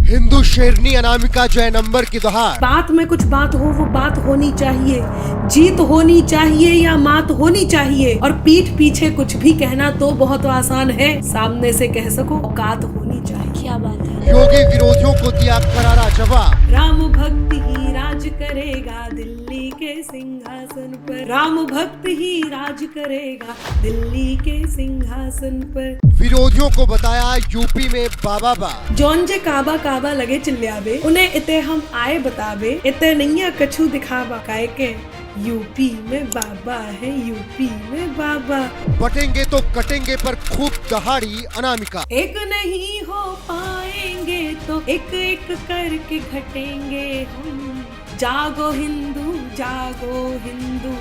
हिंदू शेरनी अनामिका जय नंबर की दोहार। बात में कुछ बात हो, वो बात होनी चाहिए। जीत होनी चाहिए या मात होनी चाहिए। और पीठ पीछे कुछ भी कहना तो बहुत आसान है, सामने से कह सको औकात होनी चाहिए। क्या बात है। योगी विरोधियों को दिया करारा जवाब। राम भक्त ही राज करेगा दिल्ली के सिंहासन पर। राम भक्त ही राज करेगा दिल्ली के सिंहासन पर। विरोधियों को बताया यूपी में बाबा बा। जौन जे काबा काबा लगे चिल्लावे, उन्हें इते हम आए बतावे। इते नैया कछु दिखावा, काहे के यूपी में बाबा है, यूपी में बाबा। बटेंगे तो कटेंगे पर खूब दहाड़ी अनामिका। एक नहीं हो पाएंगे तो एक एक करके घटेंगे हम। जागो हिंदू,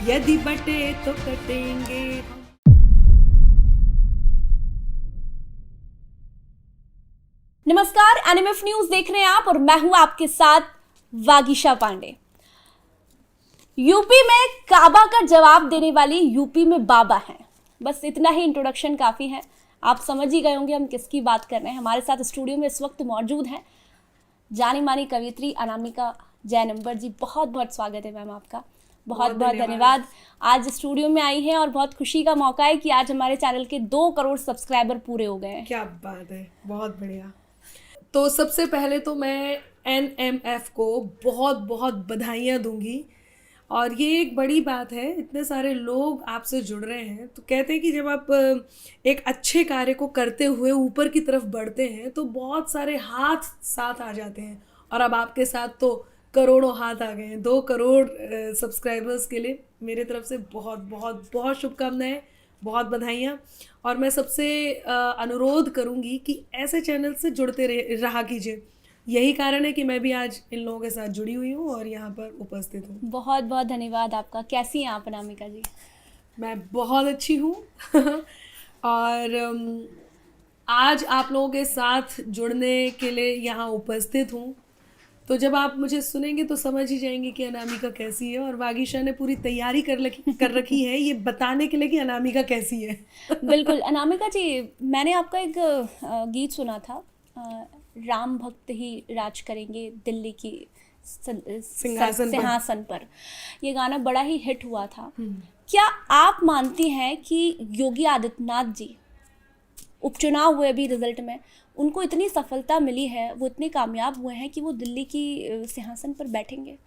यदि बटे तो कटेंगे हम। नमस्कार, एनएमएफ न्यूज देख रहे हैं आप और मैं हूं आपके साथ वागीशा पांडे। यूपी में काबा का जवाब देने वाली यूपी में बाबा हैं। बस इतना ही इंट्रोडक्शन काफी है, आप समझ ही गए होंगे हम किसकी बात कर रहे हैं। हमारे साथ स्टूडियो में इस वक्त मौजूद हैं जानी मानी कवियत्री अनामिका जय नंबर जी। बहुत बहुत स्वागत है मैम आपका। बहुत बहुत धन्यवाद। आज स्टूडियो में आई हैं और बहुत खुशी का मौका है कि आज हमारे चैनल के 2 करोड़ सब्सक्राइबर पूरे हो गए हैं। क्या बात है, बहुत बढ़िया। तो सबसे पहले तो मैं एनएमएफ को बहुत बहुत बधाइयाँ दूंगी। और ये एक बड़ी बात है, इतने सारे लोग आपसे जुड़ रहे हैं। तो कहते हैं कि जब आप एक अच्छे कार्य को करते हुए ऊपर की तरफ बढ़ते हैं तो बहुत सारे हाथ साथ आ जाते हैं। और अब आपके साथ तो करोड़ों हाथ आ गए हैं। 2 करोड़ सब्सक्राइबर्स के लिए मेरे तरफ से बहुत बहुत बहुत शुभकामनाएं, बहुत बधाइयाँ। और मैं सबसे अनुरोध करूँगी कि ऐसे चैनल से जुड़ते रहा कीजिए। यही कारण है कि मैं भी आज इन लोगों के साथ जुड़ी हुई हूँ और यहाँ पर उपस्थित हूँ। बहुत बहुत धन्यवाद आपका। कैसी हैं आप अनामिका जी? मैं बहुत अच्छी हूँ और आज आप लोगों के साथ जुड़ने के लिए यहाँ उपस्थित हूँ। तो जब आप मुझे सुनेंगे तो समझ ही जाएंगे कि अनामिका कैसी है। और वागीशा ने पूरी तैयारी कर रखी है ये बताने के लिए कि अनामिका कैसी है। बिल्कुल अनामिका जी, मैंने आपका एक गीत सुना था, राम भक्त ही राज करेंगे दिल्ली की सिंहासन पर। ये गाना बड़ा ही हिट हुआ था। क्या आप मानती हैं कि योगी आदित्यनाथ जी उपचुनाव हुए अभी रिजल्ट में, उनको इतनी सफलता मिली है, वो इतने कामयाब हुए हैं कि वो दिल्ली की सिंहासन पर बैठेंगे?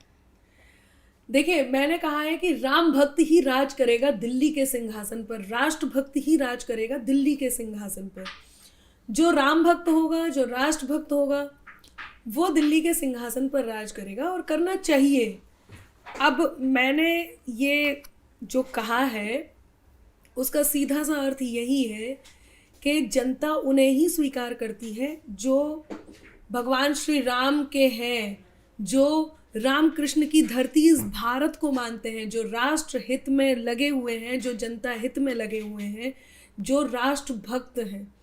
देखिए, मैंने कहा है कि राम भक्त ही राज करेगा दिल्ली के सिंहासन पर। राष्ट्र भक्त ही राज करेगा दिल्ली के सिंहासन पर। जो राम भक्त होगा, जो राष्ट्र भक्त होगा, वो दिल्ली के सिंहासन पर राज करेगा और करना चाहिए। अब मैंने ये जो कहा है उसका सीधा सा अर्थ यही है कि जनता उन्हें ही स्वीकार करती है जो भगवान श्री राम के हैं, जो रामकृष्ण की धरती इस भारत को मानते हैं, जो राष्ट्र हित में लगे हुए हैं, जो जनता हित में लगे हुए हैं, जो राष्ट्र भक्त हैं।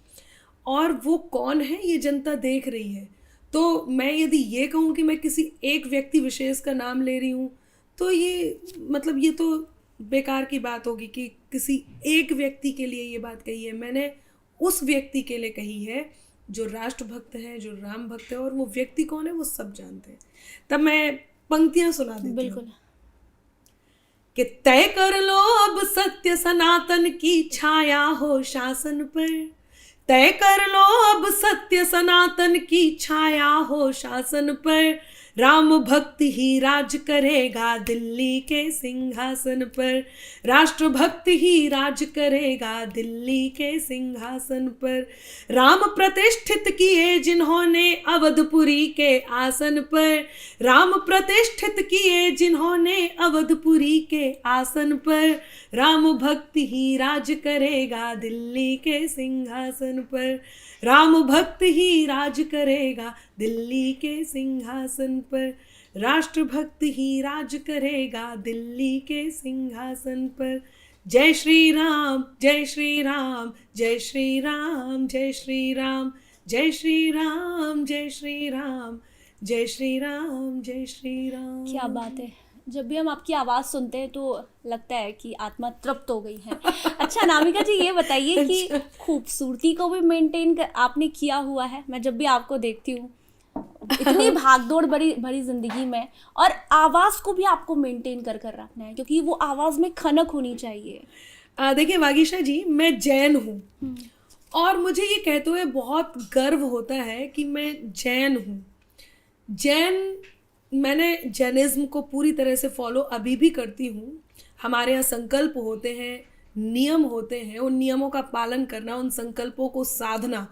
और वो कौन है ये जनता देख रही है। तो मैं यदि ये कहूँ कि मैं किसी एक व्यक्ति विशेष का नाम ले रही हूँ तो ये मतलब ये तो बेकार की बात होगी कि किसी एक व्यक्ति के लिए ये बात कही है। मैंने उस व्यक्ति के लिए कही है जो राष्ट्रभक्त है, जो राम भक्त है। और वो व्यक्ति कौन है वो सब जानते हैं। तब मैं पंक्तियां सुना देती हूँ। बिल्कुल। कि तय कर लो अब सत्य सनातन की छाया हो शासन पर। तय कर लो अब सत्य सनातन की छाया हो शासन पर। राम भक्त ही राज करेगा दिल्ली के सिंहासन पर। राष्ट्र भक्त ही राज करेगा दिल्ली के सिंहासन पर। राम प्रतिष्ठित किए जिन्होंने अवधपुरी के आसन पर। राम प्रतिष्ठित किए जिन्होंने अवधपुरी के आसन पर। राम भक्त ही राज करेगा दिल्ली के सिंहासन पर। राम भक्त ही राज करेगा दिल्ली के सिंहासन पर। राष्ट्र भक्त ही राज करेगा दिल्ली के सिंहासन पर। जय श्री राम, जय श्री राम, जय श्री राम, जय श्री राम, जय श्री राम, जय श्री राम, जय श्री राम, जय श्री राम। क्या बात है। जब भी हम आपकी आवाज़ सुनते हैं तो लगता है कि आत्मा तृप्त हो गई है। अच्छा अनामिका जी, ये बताइए कि खूबसूरती को भी मेंटेन आपने किया हुआ है। मैं जब भी आपको देखती हूँ इतनी भागदौड़ भरी भरी जिंदगी में, और आवाज को भी आपको मेंटेन कर कर रखना है, क्योंकि वो आवाज में खनक होनी चाहिए। देखिए वागीशा जी, मैं जैन हूँ और मुझे ये कहते हुए बहुत गर्व होता है कि मैं जैन हूँ। मैंने जैनिज्म को पूरी तरह से फॉलो अभी भी करती हूँ। हमारे यहाँ संकल्प होते हैं, नियम होते हैं, उन नियमों का पालन करना, उन संकल्पों को साधना,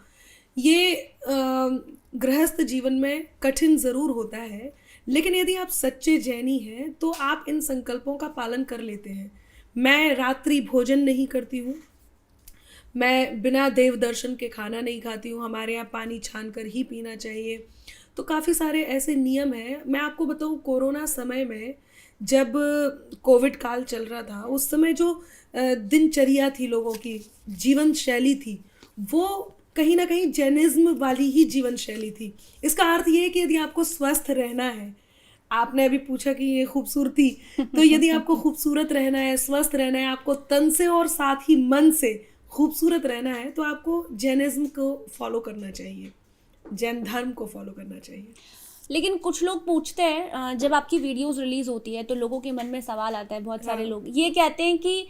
ये गृहस्थ जीवन में कठिन ज़रूर होता है, लेकिन यदि आप सच्चे जैनी हैं तो आप इन संकल्पों का पालन कर लेते हैं। मैं रात्रि भोजन नहीं करती हूँ, मैं बिना देव दर्शन के खाना नहीं खाती हूँ, हमारे यहाँ पानी छान कर ही पीना चाहिए। तो काफ़ी सारे ऐसे नियम हैं। मैं आपको बताऊँ, कोरोना समय में जब कोविड काल चल रहा था, उस समय जो दिनचर्या थी, लोगों की जीवन शैली थी, वो कहीं ना कहीं जैनिज्म वाली ही जीवन शैली थी। इसका अर्थ ये है कि यदि आपको स्वस्थ रहना है, आपने अभी पूछा कि ये खूबसूरती, तो यदि आपको खूबसूरत रहना है, स्वस्थ रहना है, आपको तन से और साथ ही मन से खूबसूरत रहना है, तो आपको जैनिज्म को फॉलो करना चाहिए, जैन धर्म को फॉलो करना चाहिए। लेकिन कुछ लोग पूछते हैं, जब आपकी वीडियोस रिलीज होती है तो लोगों के मन में सवाल आता है, बहुत सारे लोग ये कहते हैं कि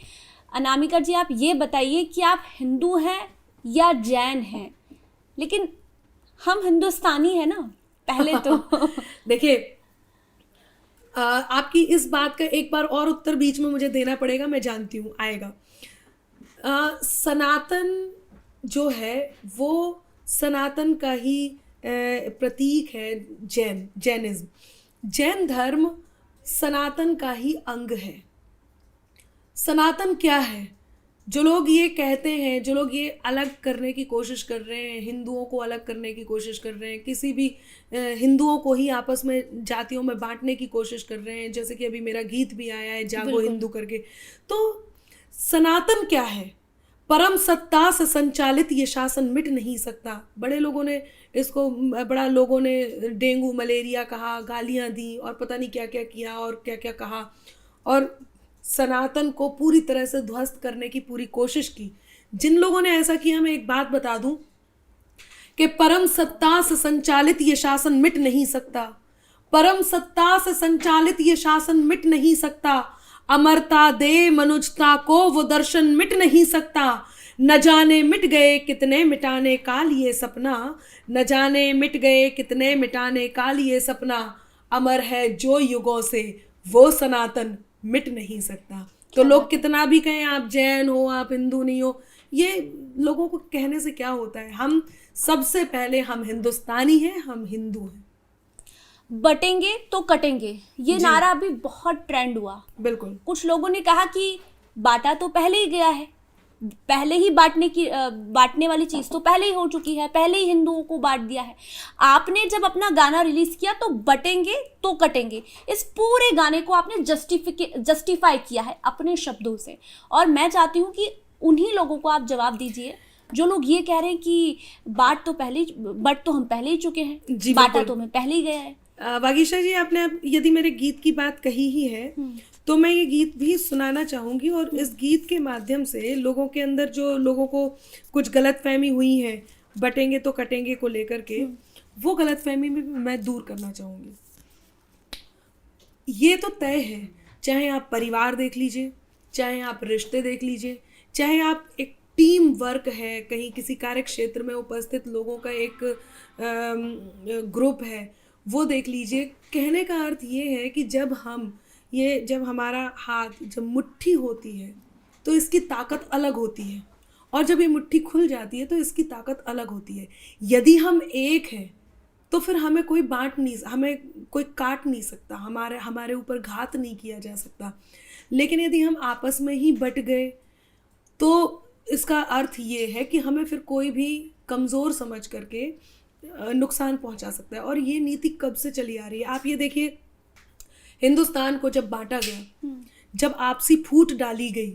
अनामिका जी, आप ये बताइए कि आप हिंदू हैं या जैन हैं। लेकिन हम हिंदुस्तानी हैं ना पहले तो। देखिए, आपकी इस बात का एक बार और उत्तर बीच में मुझे देना पड़ेगा, मैं जानती हूँ आएगा। सनातन जो है वो सनातन का ही प्रतीक है। जैनिज्म, जैन धर्म सनातन का ही अंग है। सनातन क्या है? जो लोग ये कहते हैं, जो लोग ये अलग करने की कोशिश कर रहे हैं, हिंदुओं को अलग करने की कोशिश कर रहे हैं, किसी भी हिंदुओं को ही आपस में जातियों में बांटने की कोशिश कर रहे हैं, जैसे कि अभी मेरा गीत भी आया है जागो हिंदू करके, तो सनातन क्या है? परम सत्ता से संचालित ये शासन मिट नहीं सकता। बड़े लोगों ने इसको, बड़ा लोगों ने डेंगू मलेरिया कहा, गालियां दी और पता नहीं क्या क्या किया और क्या क्या कहा, और सनातन को पूरी तरह से ध्वस्त करने की पूरी कोशिश की। जिन लोगों ने ऐसा किया, मैं एक बात बता दूं कि परम सत्ता से संचालित ये शासन मिट नहीं सकता। परम सत्ता से संचालित ये शासन मिट नहीं सकता। अमरता दे मनुजता को वो दर्शन मिट नहीं सकता। न जाने मिट गए कितने मिटाने काल ये सपना, न जाने मिट गए कितने मिटाने काल ये सपना, अमर है जो युगों से वो सनातन मिट नहीं सकता। तो लोग कितना भी कहें आप जैन हो, आप हिंदू नहीं हो, ये लोगों को कहने से क्या होता है। हम सबसे पहले हम हिंदुस्तानी हैं, हम हिंदू हैं। बटेंगे तो कटेंगे, ये नारा अभी बहुत ट्रेंड हुआ। बिल्कुल। कुछ लोगों ने कहा कि बांटा तो पहले ही गया है, पहले ही बांटने वाली चीज तो पहले ही हो चुकी है, पहले ही हिंदुओं को बांट दिया है। आपने जब अपना गाना रिलीज किया तो बटेंगे तो कटेंगे, इस पूरे गाने को आपने जस्टिफाई किया है अपने शब्दों से, और मैं चाहती हूँ कि उन्हीं लोगों को आप जवाब दीजिए जो लोग ये कह रहे हैं कि बट तो हम पहले ही चुके हैं, बांटा तो हमें पहले ही गया है। वागीशा जी, आपने यदि मेरे गीत की बात कही ही है तो मैं ये गीत भी सुनाना चाहूँगी, और इस गीत के माध्यम से लोगों के अंदर, जो लोगों को कुछ गलतफहमी हुई है बटेंगे तो कटेंगे को लेकर के, वो गलतफहमी भी मैं दूर करना चाहूँगी। ये तो तय है, चाहे आप परिवार देख लीजिए, चाहे आप रिश्ते देख लीजिए, चाहे आप एक टीम वर्क है, कहीं किसी कार्य क्षेत्र में उपस्थित लोगों का एक ग्रुप है, वो देख लीजिए। कहने का अर्थ ये है कि जब हमारा हाथ, जब मुट्ठी होती है तो इसकी ताकत अलग होती है, और जब ये मुट्ठी खुल जाती है तो इसकी ताकत अलग होती है। यदि हम एक हैं तो फिर हमें कोई काट नहीं सकता, हमारे ऊपर घात नहीं किया जा सकता। लेकिन यदि हम आपस में ही बट गए तो इसका अर्थ ये है कि हमें फिर कोई भी कमज़ोर समझ करके नुकसान पहुंचा सकता है। और ये नीति कब से चली आ रही है, आप ये देखिए, हिंदुस्तान को जब बांटा गया, जब आपसी फूट डाली गई,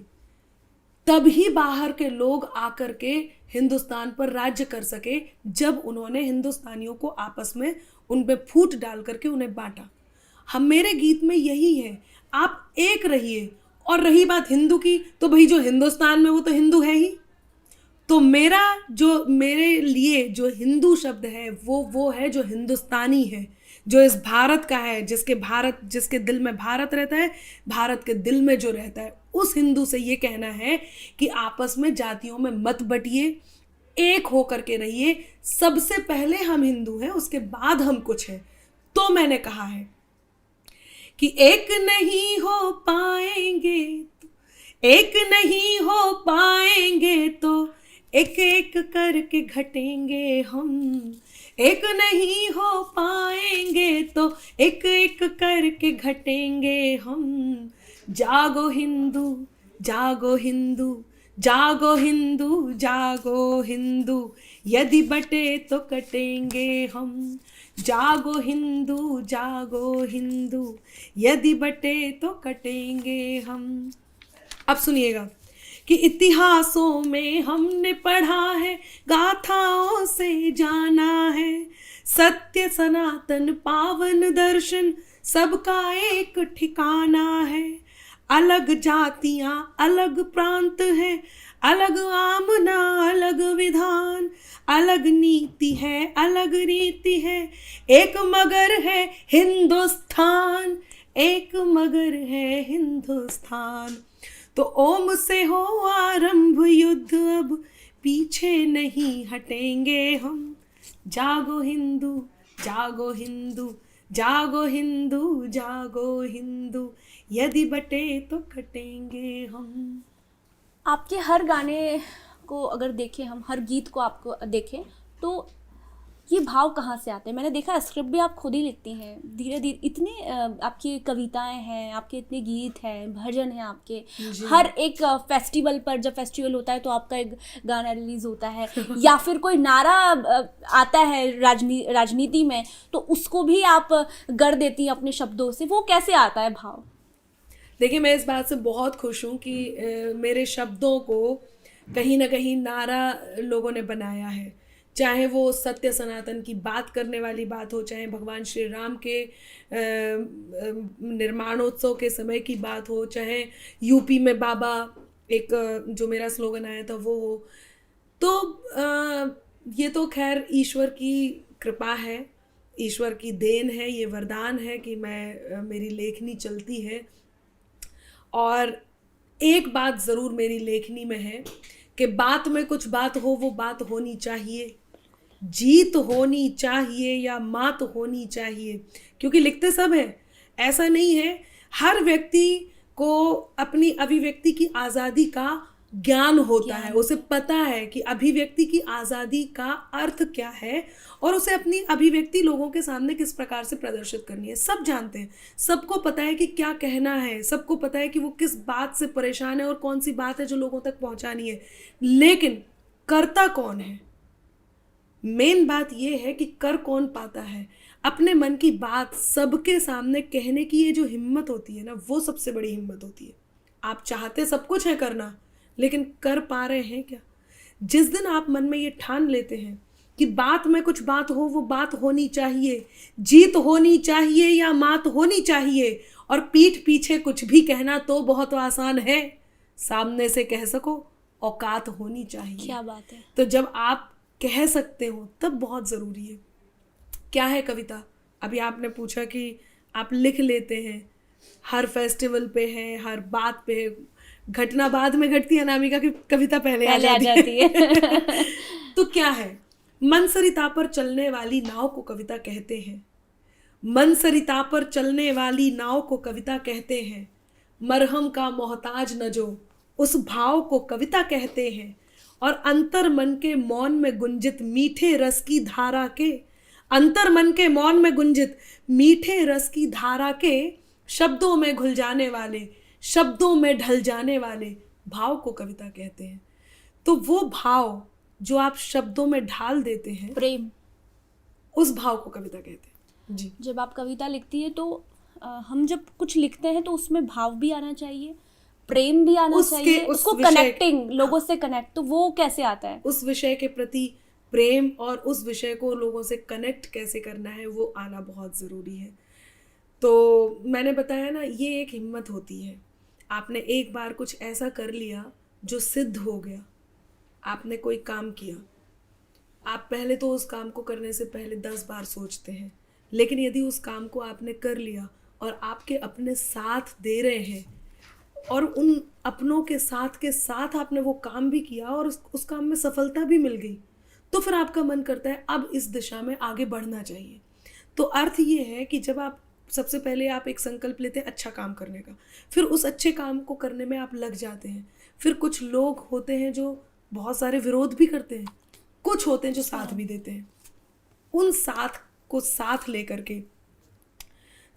तभी बाहर के लोग आकर के हिंदुस्तान पर राज्य कर सके, जब उन्होंने हिंदुस्तानियों को आपस में उनपे फूट डाल करके उन्हें बांटा। मेरे गीत में यही है, आप एक रहिए। और रही बात हिंदू की, तो भाई जो हिंदुस्तान में वो तो हिंदू है ही, तो मेरे लिए जो हिंदू शब्द है वो है जो हिंदुस्तानी है, जो इस भारत का है, जिसके दिल में भारत रहता है, भारत के दिल में जो रहता है, उस हिंदू से ये कहना है कि आपस में जातियों में मत बटिए, एक होकर के रहिए। सबसे पहले हम हिंदू हैं, उसके बाद हम कुछ हैं। तो मैंने कहा है कि एक नहीं हो पाएंगे तो एक एक करके घटेंगे हम। एक नहीं हो पाएंगे तो एक एक करके घटेंगे हम। जागो हिंदू, जागो हिंदू, जागो हिंदू, जागो हिंदू, यदि बटे तो कटेंगे हम। जागो हिंदू, जागो हिंदू, यदि बटे तो कटेंगे हम। अब सुनिएगा कि इतिहासों में हमने पढ़ा है, गाथाओं से जाना है, सत्य सनातन पावन दर्शन सबका एक ठिकाना है। अलग जातियां अलग प्रांत हैं, अलग आमना अलग विधान, अलग नीति है अलग रीति है, एक मगर है हिंदुस्तान, एक मगर है हिंदुस्तान। तो ओम से हो आरंभ युद्ध, अब पीछे नहीं हटेंगे हम। जागो हिंदू, जागो हिंदू, जागो हिंदू, जागो हिंदू, यदि बटे तो कटेंगे हम। आपके हर गाने को अगर देखें, हम हर गीत को आपको देखें तो ये भाव कहाँ से आते हैं? मैंने देखा स्क्रिप्ट भी आप खुद ही लिखती हैं धीरे धीरे। इतने आपकी कविताएं हैं, आपके इतने गीत हैं, भजन हैं आपके। हर एक फेस्टिवल पर, जब फेस्टिवल होता है तो आपका एक गाना रिलीज होता है या फिर कोई नारा आता है राजनीति में, तो उसको भी आप गढ़ देती हैं अपने शब्दों से। वो कैसे आता है भाव? देखिए, मैं इस बात से बहुत खुश हूँ कि मेरे शब्दों को कहीं ना कहीं नारा लोगों ने बनाया है। चाहे वो सत्य सनातन की बात करने वाली बात हो, चाहे भगवान श्री राम के निर्माणोत्सव के समय की बात हो, चाहे यूपी में बाबा एक जो मेरा स्लोगन आया था वो हो। तो ये तो खैर ईश्वर की कृपा है, ईश्वर की देन है, ये वरदान है कि मेरी लेखनी चलती है। और एक बात ज़रूर मेरी लेखनी में है कि बात में कुछ बात हो, वो बात होनी चाहिए, जीत होनी चाहिए या मात होनी चाहिए, क्योंकि लिखते सब हैं। ऐसा नहीं है, हर व्यक्ति को अपनी अभिव्यक्ति की आज़ादी का ज्ञान होता है, उसे पता है कि अभिव्यक्ति की आज़ादी का अर्थ क्या है और उसे अपनी अभिव्यक्ति लोगों के सामने किस प्रकार से प्रदर्शित करनी है। सब जानते हैं, सबको पता है कि क्या कहना है, सबको पता है कि वो किस बात से परेशान है और कौन सी बात है जो लोगों तक पहुंचानी है। लेकिन करता कौन है? मेन बात ये है कि कर कौन पाता है। अपने मन की बात सबके सामने कहने की ये जो हिम्मत होती है ना, वो सबसे बड़ी हिम्मत होती है। आप चाहते सब कुछ है करना, लेकिन कर पा रहे हैं क्या? जिस दिन आप मन में ये ठान लेते हैं कि बात में कुछ बात हो, वो बात होनी चाहिए, जीत होनी चाहिए या मात होनी चाहिए, और पीठ पीछे कुछ भी कहना तो बहुत आसान है, सामने से कह सको, औकात होनी चाहिए। क्या बात है। तो जब आप कह सकते हो तब बहुत ज़रूरी है। क्या है कविता? अभी आपने पूछा कि आप लिख लेते हैं, हर फेस्टिवल पे है, हर बात पे है। घटना बाद में घटती है अनामिका की कविता पहले आ जाती है। तो क्या है? मन सरिता पर चलने वाली नाव को कविता कहते हैं। मन सरिता पर चलने वाली नाव को कविता कहते हैं। मरहम का मोहताज न जो, उस भाव को कविता कहते हैं। और अंतर मन के मौन में गुंजित मीठे रस की धारा के, अंतर मन के मौन में गुंजित मीठे रस की धारा के, शब्दों में घुल जाने वाले, शब्दों में ढल जाने वाले भाव को कविता कहते हैं। तो वो भाव जो आप शब्दों में ढाल देते हैं, प्रेम, उस भाव को कविता कहते हैं। जी। जब आप कविता लिखती है तो हम जब कुछ लिखते हैं तो उसमें भाव भी आना चाहिए, प्रेम भी आना चाहिए, उसको कनेक्टिंग, लोगों से कनेक्ट। तो वो कैसे आता है? उस विषय के प्रति प्रेम और उस विषय को लोगों से कनेक्ट कैसे करना है, वो आना बहुत ज़रूरी है। तो मैंने बताया ना, ये एक हिम्मत होती है। आपने एक बार कुछ ऐसा कर लिया जो सिद्ध हो गया, आपने कोई काम किया, आप पहले तो उस काम को करने से पहले 10 बार सोचते हैं, लेकिन यदि उस काम को आपने कर लिया और आपके अपने साथ दे रहे हैं और उन अपनों के साथ आपने वो काम भी किया और उस काम में सफलता भी मिल गई, तो फिर आपका मन करता है अब इस दिशा में आगे बढ़ना चाहिए। तो अर्थ ये है कि जब आप सबसे पहले आप एक संकल्प लेते हैं अच्छा काम करने का, फिर उस अच्छे काम को करने में आप लग जाते हैं। फिर कुछ लोग होते हैं जो बहुत सारे विरोध भी करते हैं, कुछ होते हैं जो साथ भी देते हैं। उन साथ को साथ लेकर के,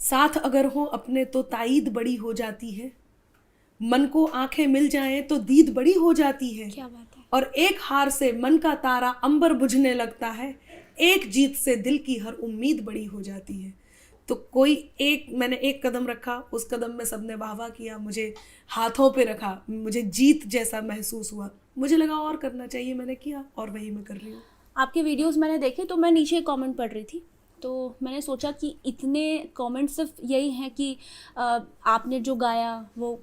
साथ अगर हो अपने तो ताईद बड़ी हो जाती है, मन को आंखें मिल जाएं तो दीद बड़ी हो जाती है। क्या बात है। और एक हार से मन का तारा अंबर बुझने लगता है, एक जीत से दिल की हर उम्मीद बड़ी हो जाती है। तो मैंने एक कदम रखा, उस कदम में सबने वाह वाह किया, मुझे हाथों पे रखा, मुझे जीत जैसा महसूस हुआ, मुझे लगा और करना चाहिए, मैंने किया और वही मैं कर रही हूँ। आपके वीडियोस मैंने देखे तो मैं नीचे कमेंट पढ़ रही थी, तो मैंने सोचा कि इतने कमेंट सिर्फ यही हैं कि आपने जो गाया वो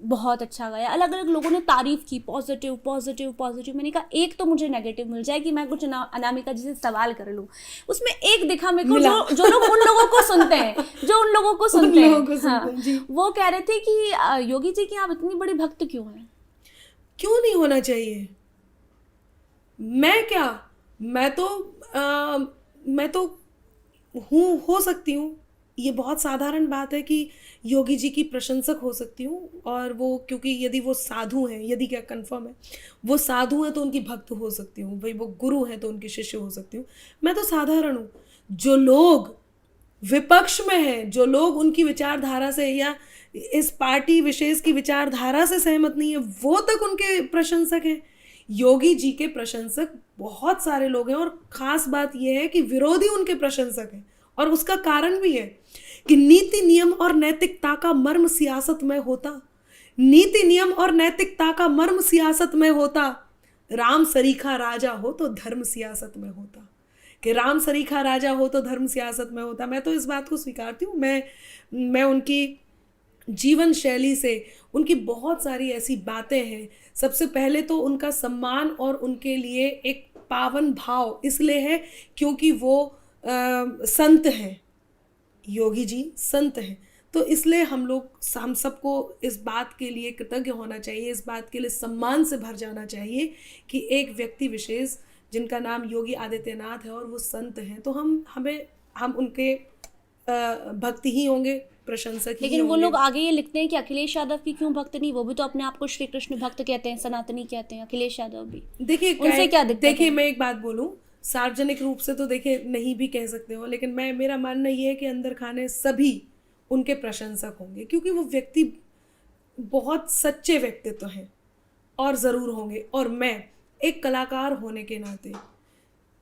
बहुत अच्छा गाया, अलग अलग लोगों ने तारीफ़ की, पॉजिटिव पॉजिटिव पॉजिटिव। मैंने कहा एक तो मुझे नेगेटिव मिल जाए कि मैं कुछ अनामिका जी से सवाल कर लूँ। उसमें एक दिखा मेरे को जो लोग उन लोगों को सुनते हैं, हाँ, वो कह रहे थे कि योगी जी की आप इतनी बड़ी भक्त क्यों हैं? क्यों नहीं होना चाहिए? मैं तो हो सकती हूँ। ये बहुत साधारण बात है कि योगी जी की प्रशंसक हो सकती हूँ, और वो क्योंकि यदि वो साधु हैं, यदि क्या कंफर्म है वो साधु हैं तो उनकी भक्त हो सकती हूँ, भाई वो गुरु हैं तो उनकी शिष्य हो सकती हूँ। मैं तो साधारण हूँ। जो लोग विपक्ष में हैं, जो लोग उनकी विचारधारा से या इस पार्टी विशेष की विचारधारा से सहमत नहीं है, वो तक उनके प्रशंसक हैं। योगी जी के प्रशंसक बहुत सारे लोग हैं, और ख़ास बात यह है कि विरोधी उनके प्रशंसक हैं, और उसका कारण भी है कि नीति नियम और नैतिकता का मर्म सियासत में होता, नीति नियम और नैतिकता का मर्म सियासत में होता, राम सरीखा राजा हो तो धर्म सियासत में होता, कि राम सरीखा राजा हो तो धर्म सियासत में होता। मैं तो इस बात को स्वीकारती हूँ। मैं उनकी जीवन शैली से, उनकी बहुत सारी ऐसी बातें हैं। सबसे पहले तो उनका सम्मान और उनके लिए एक पावन भाव इसलिए है क्योंकि वो संत हैं, योगी जी संत हैं। तो इसलिए हम सबको इस बात के लिए कृतज्ञ होना चाहिए, इस बात के लिए सम्मान से भर जाना चाहिए कि एक व्यक्ति विशेष जिनका नाम योगी आदित्यनाथ है और वो संत हैं, तो हम उनके भक्त ही होंगे, प्रशंसक ही। लेकिन वो लोग आगे ये लिखते हैं कि अखिलेश यादव की क्यों भक्त नहीं, वो भी तो अपने आप को श्री कृष्ण भक्त कहते हैं, सनातनी कहते हैं, अखिलेश यादव भी। देखिए उनसे क्या दिक्कत है? देखिए मैं एक बात बोलूं, सार्वजनिक रूप से तो देखिए नहीं भी कह सकते हो, लेकिन मेरा मानना ये है कि अंदर खाने सभी उनके प्रशंसक होंगे, क्योंकि वो व्यक्ति बहुत सच्चे व्यक्तित्व हैं और ज़रूर होंगे। और मैं एक कलाकार होने के नाते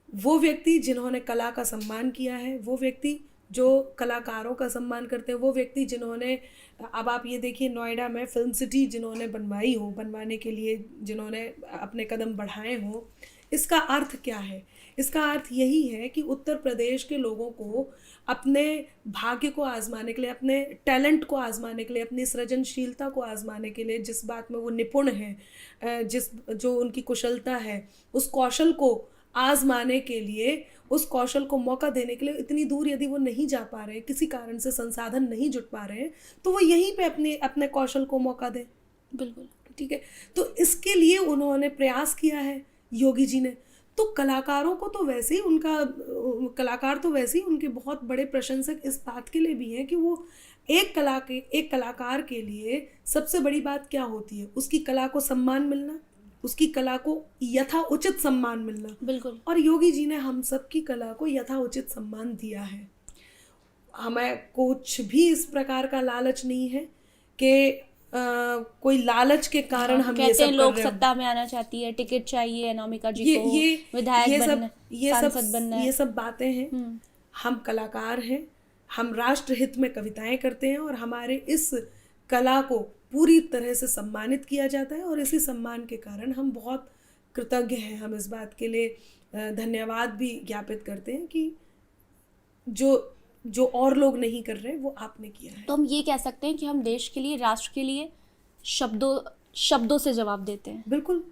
वो व्यक्ति जिन्होंने कला का सम्मान किया है, वो व्यक्ति जो कलाकारों का सम्मान करते हैं, वो व्यक्ति जिन्होंने, अब आप ये देखिए नोएडा में फिल्म सिटी जिन्होंने बनवाने के लिए जिन्होंने अपने कदम बढ़ाए हों, इसका अर्थ क्या है? इसका अर्थ यही है कि उत्तर प्रदेश के लोगों को अपने भाग्य को आजमाने के लिए, अपने टैलेंट को आजमाने के लिए, अपनी सृजनशीलता को आजमाने के लिए, जिस बात में वो निपुण हैं, जो उनकी कुशलता है, उस कौशल को आजमाने के लिए, उस कौशल को मौका देने के लिए इतनी दूर यदि वो नहीं जा पा रहे हैं, किसी कारण से संसाधन नहीं जुट पा रहे हैं, तो वो यहीं पे अपने कौशल को मौका दें। बिल्कुल ठीक है। तो इसके लिए उन्होंने प्रयास किया है योगी जी ने। तो कलाकारों को तो वैसे ही कलाकार तो वैसे ही उनके बहुत बड़े प्रशंसक इस बात के लिए भी हैं कि वो एक कलाकार के लिए सबसे बड़ी बात क्या होती है? उसकी कला को सम्मान मिलना, उसकी कला को यथा उचित सम्मान मिलना। बिल्कुल। और योगी जी ने हम सब की कला को यथा उचित सम्मान दिया है। हमें कुछ भी इस प्रकार का लालच नहीं है कि कोई लालच के कारण हम ये सब कर रहे हैं। लोग सत्ता में आना चाहती है, टिकट चाहिए अनामिका जी को, विधायक बनना, सांसद बनना है। ये सब बातें हैं। हम कलाकार हैं, हम राष्ट्र हित में कविताएं करते हैं, और हमारे इस कला को पूरी तरह से सम्मानित किया जाता है, और इसी सम्मान के कारण हम बहुत कृतज्ञ हैं। हम इस बात के लिए धन्यवाद भी ज्ञापित करते हैं कि जो और लोग नहीं कर रहे वो आपने किया है। तो हम ये कह सकते हैं कि हम देश के लिए, राष्ट्र के लिए शब्दों से जवाब देते हैं। बिल्कुल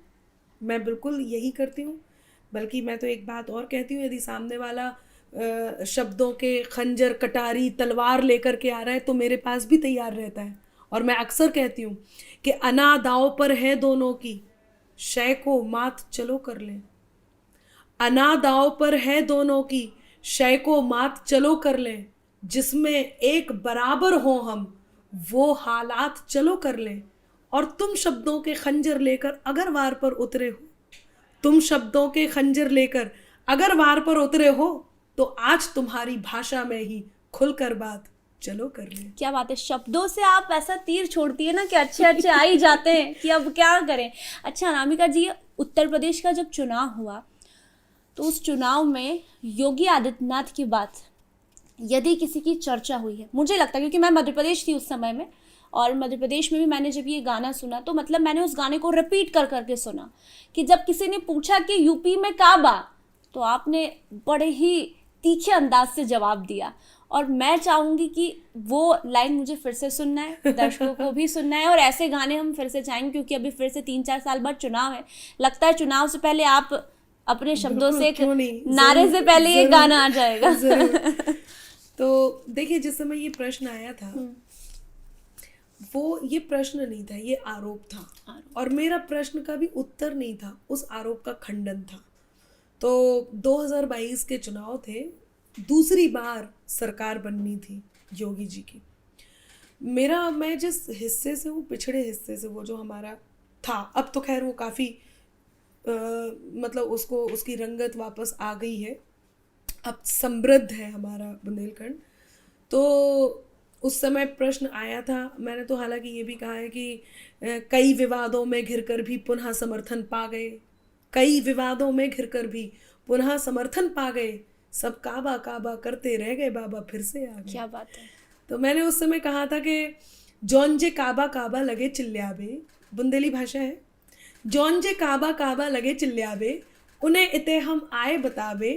मैं बिल्कुल यही करती हूँ। बल्कि मैं तो एक बात और कहती हूँ, यदि सामने वाला शब्दों के खंजर, कटारी, तलवार लेकर के आ रहा है तो मेरे पास भी तैयार रहता है। और मैं अक्सर कहती हूँ कि अना दाव पर है दोनों की, शय को मात चलो कर लें। अना दाव पर है दोनों की, शय को मात चलो कर लें। जिसमें एक बराबर हो हम, वो हालात चलो कर लें। और तुम शब्दों के खंजर लेकर अगर वार पर उतरे हो, तुम शब्दों के खंजर लेकर अगर वार पर उतरे हो, तो आज तुम्हारी भाषा में ही खुलकर बात चलो कर ले। क्या बात है, शब्दों से आप ऐसा तीर छोड़ती है ना कि अच्छे अच्छे आ ही जाते हैं कि अब क्या करें। अच्छा अनामिका जी, उत्तर प्रदेश का जब चुनाव हुआ तो उस चुनाव में योगी आदित्यनाथ की बात यदि किसी की चर्चा हुई है, मुझे लगता है क्योंकि मैं मध्य प्रदेश थी उस समय में, और मध्य प्रदेश में भी मैंने जब ये गाना सुना तो मतलब मैंने उस गाने को रिपीट कर करके सुना कि जब किसी ने पूछा कि यूपी में काबा, तो आपने बड़े ही तीखे अंदाज से जवाब दिया। और मैं चाहूँगी कि वो लाइन मुझे फिर से सुनना है, दर्शकों को भी सुनना है, और ऐसे गाने हम फिर से चाहेंगे क्योंकि अभी फिर से 3-4 साल बाद चुनाव है। लगता है चुनाव से पहले आप अपने शब्दों से एक नारे से पहले ये गाना आ जाएगा। तो देखिए, जिस समय ये प्रश्न आया था वो ये प्रश्न नहीं था, ये आरोप था। और मेरा प्रश्न का भी उत्तर नहीं था, उस आरोप का खंडन था। तो 2022 के चुनाव थे, दूसरी बार सरकार बननी थी योगी जी की। मैं जिस हिस्से से हूँ, पिछड़े हिस्से से, वो जो हमारा था, अब तो खैर वो काफ़ी मतलब उसकी रंगत वापस आ गई है, अब समृद्ध है हमारा बुंदेलखंड। तो उस समय प्रश्न आया था, मैंने तो हालांकि ये भी कहा है कि कई विवादों में घिरकर भी पुनः समर्थन पा गए, कई विवादों में घिरकर भी पुनः समर्थन पा गए, सब काबा काबा करते रह गए, बाबा फिर से आ गए। क्या बात है। तो मैंने उस समय कहा था कि जौन जे काबा काबा लगे चिल्ल्याबे, बुंदेली भाषा है, जौन जे काबा काबा लगे चिल्ल्याबे, उन्हें इते हम आए बतावे,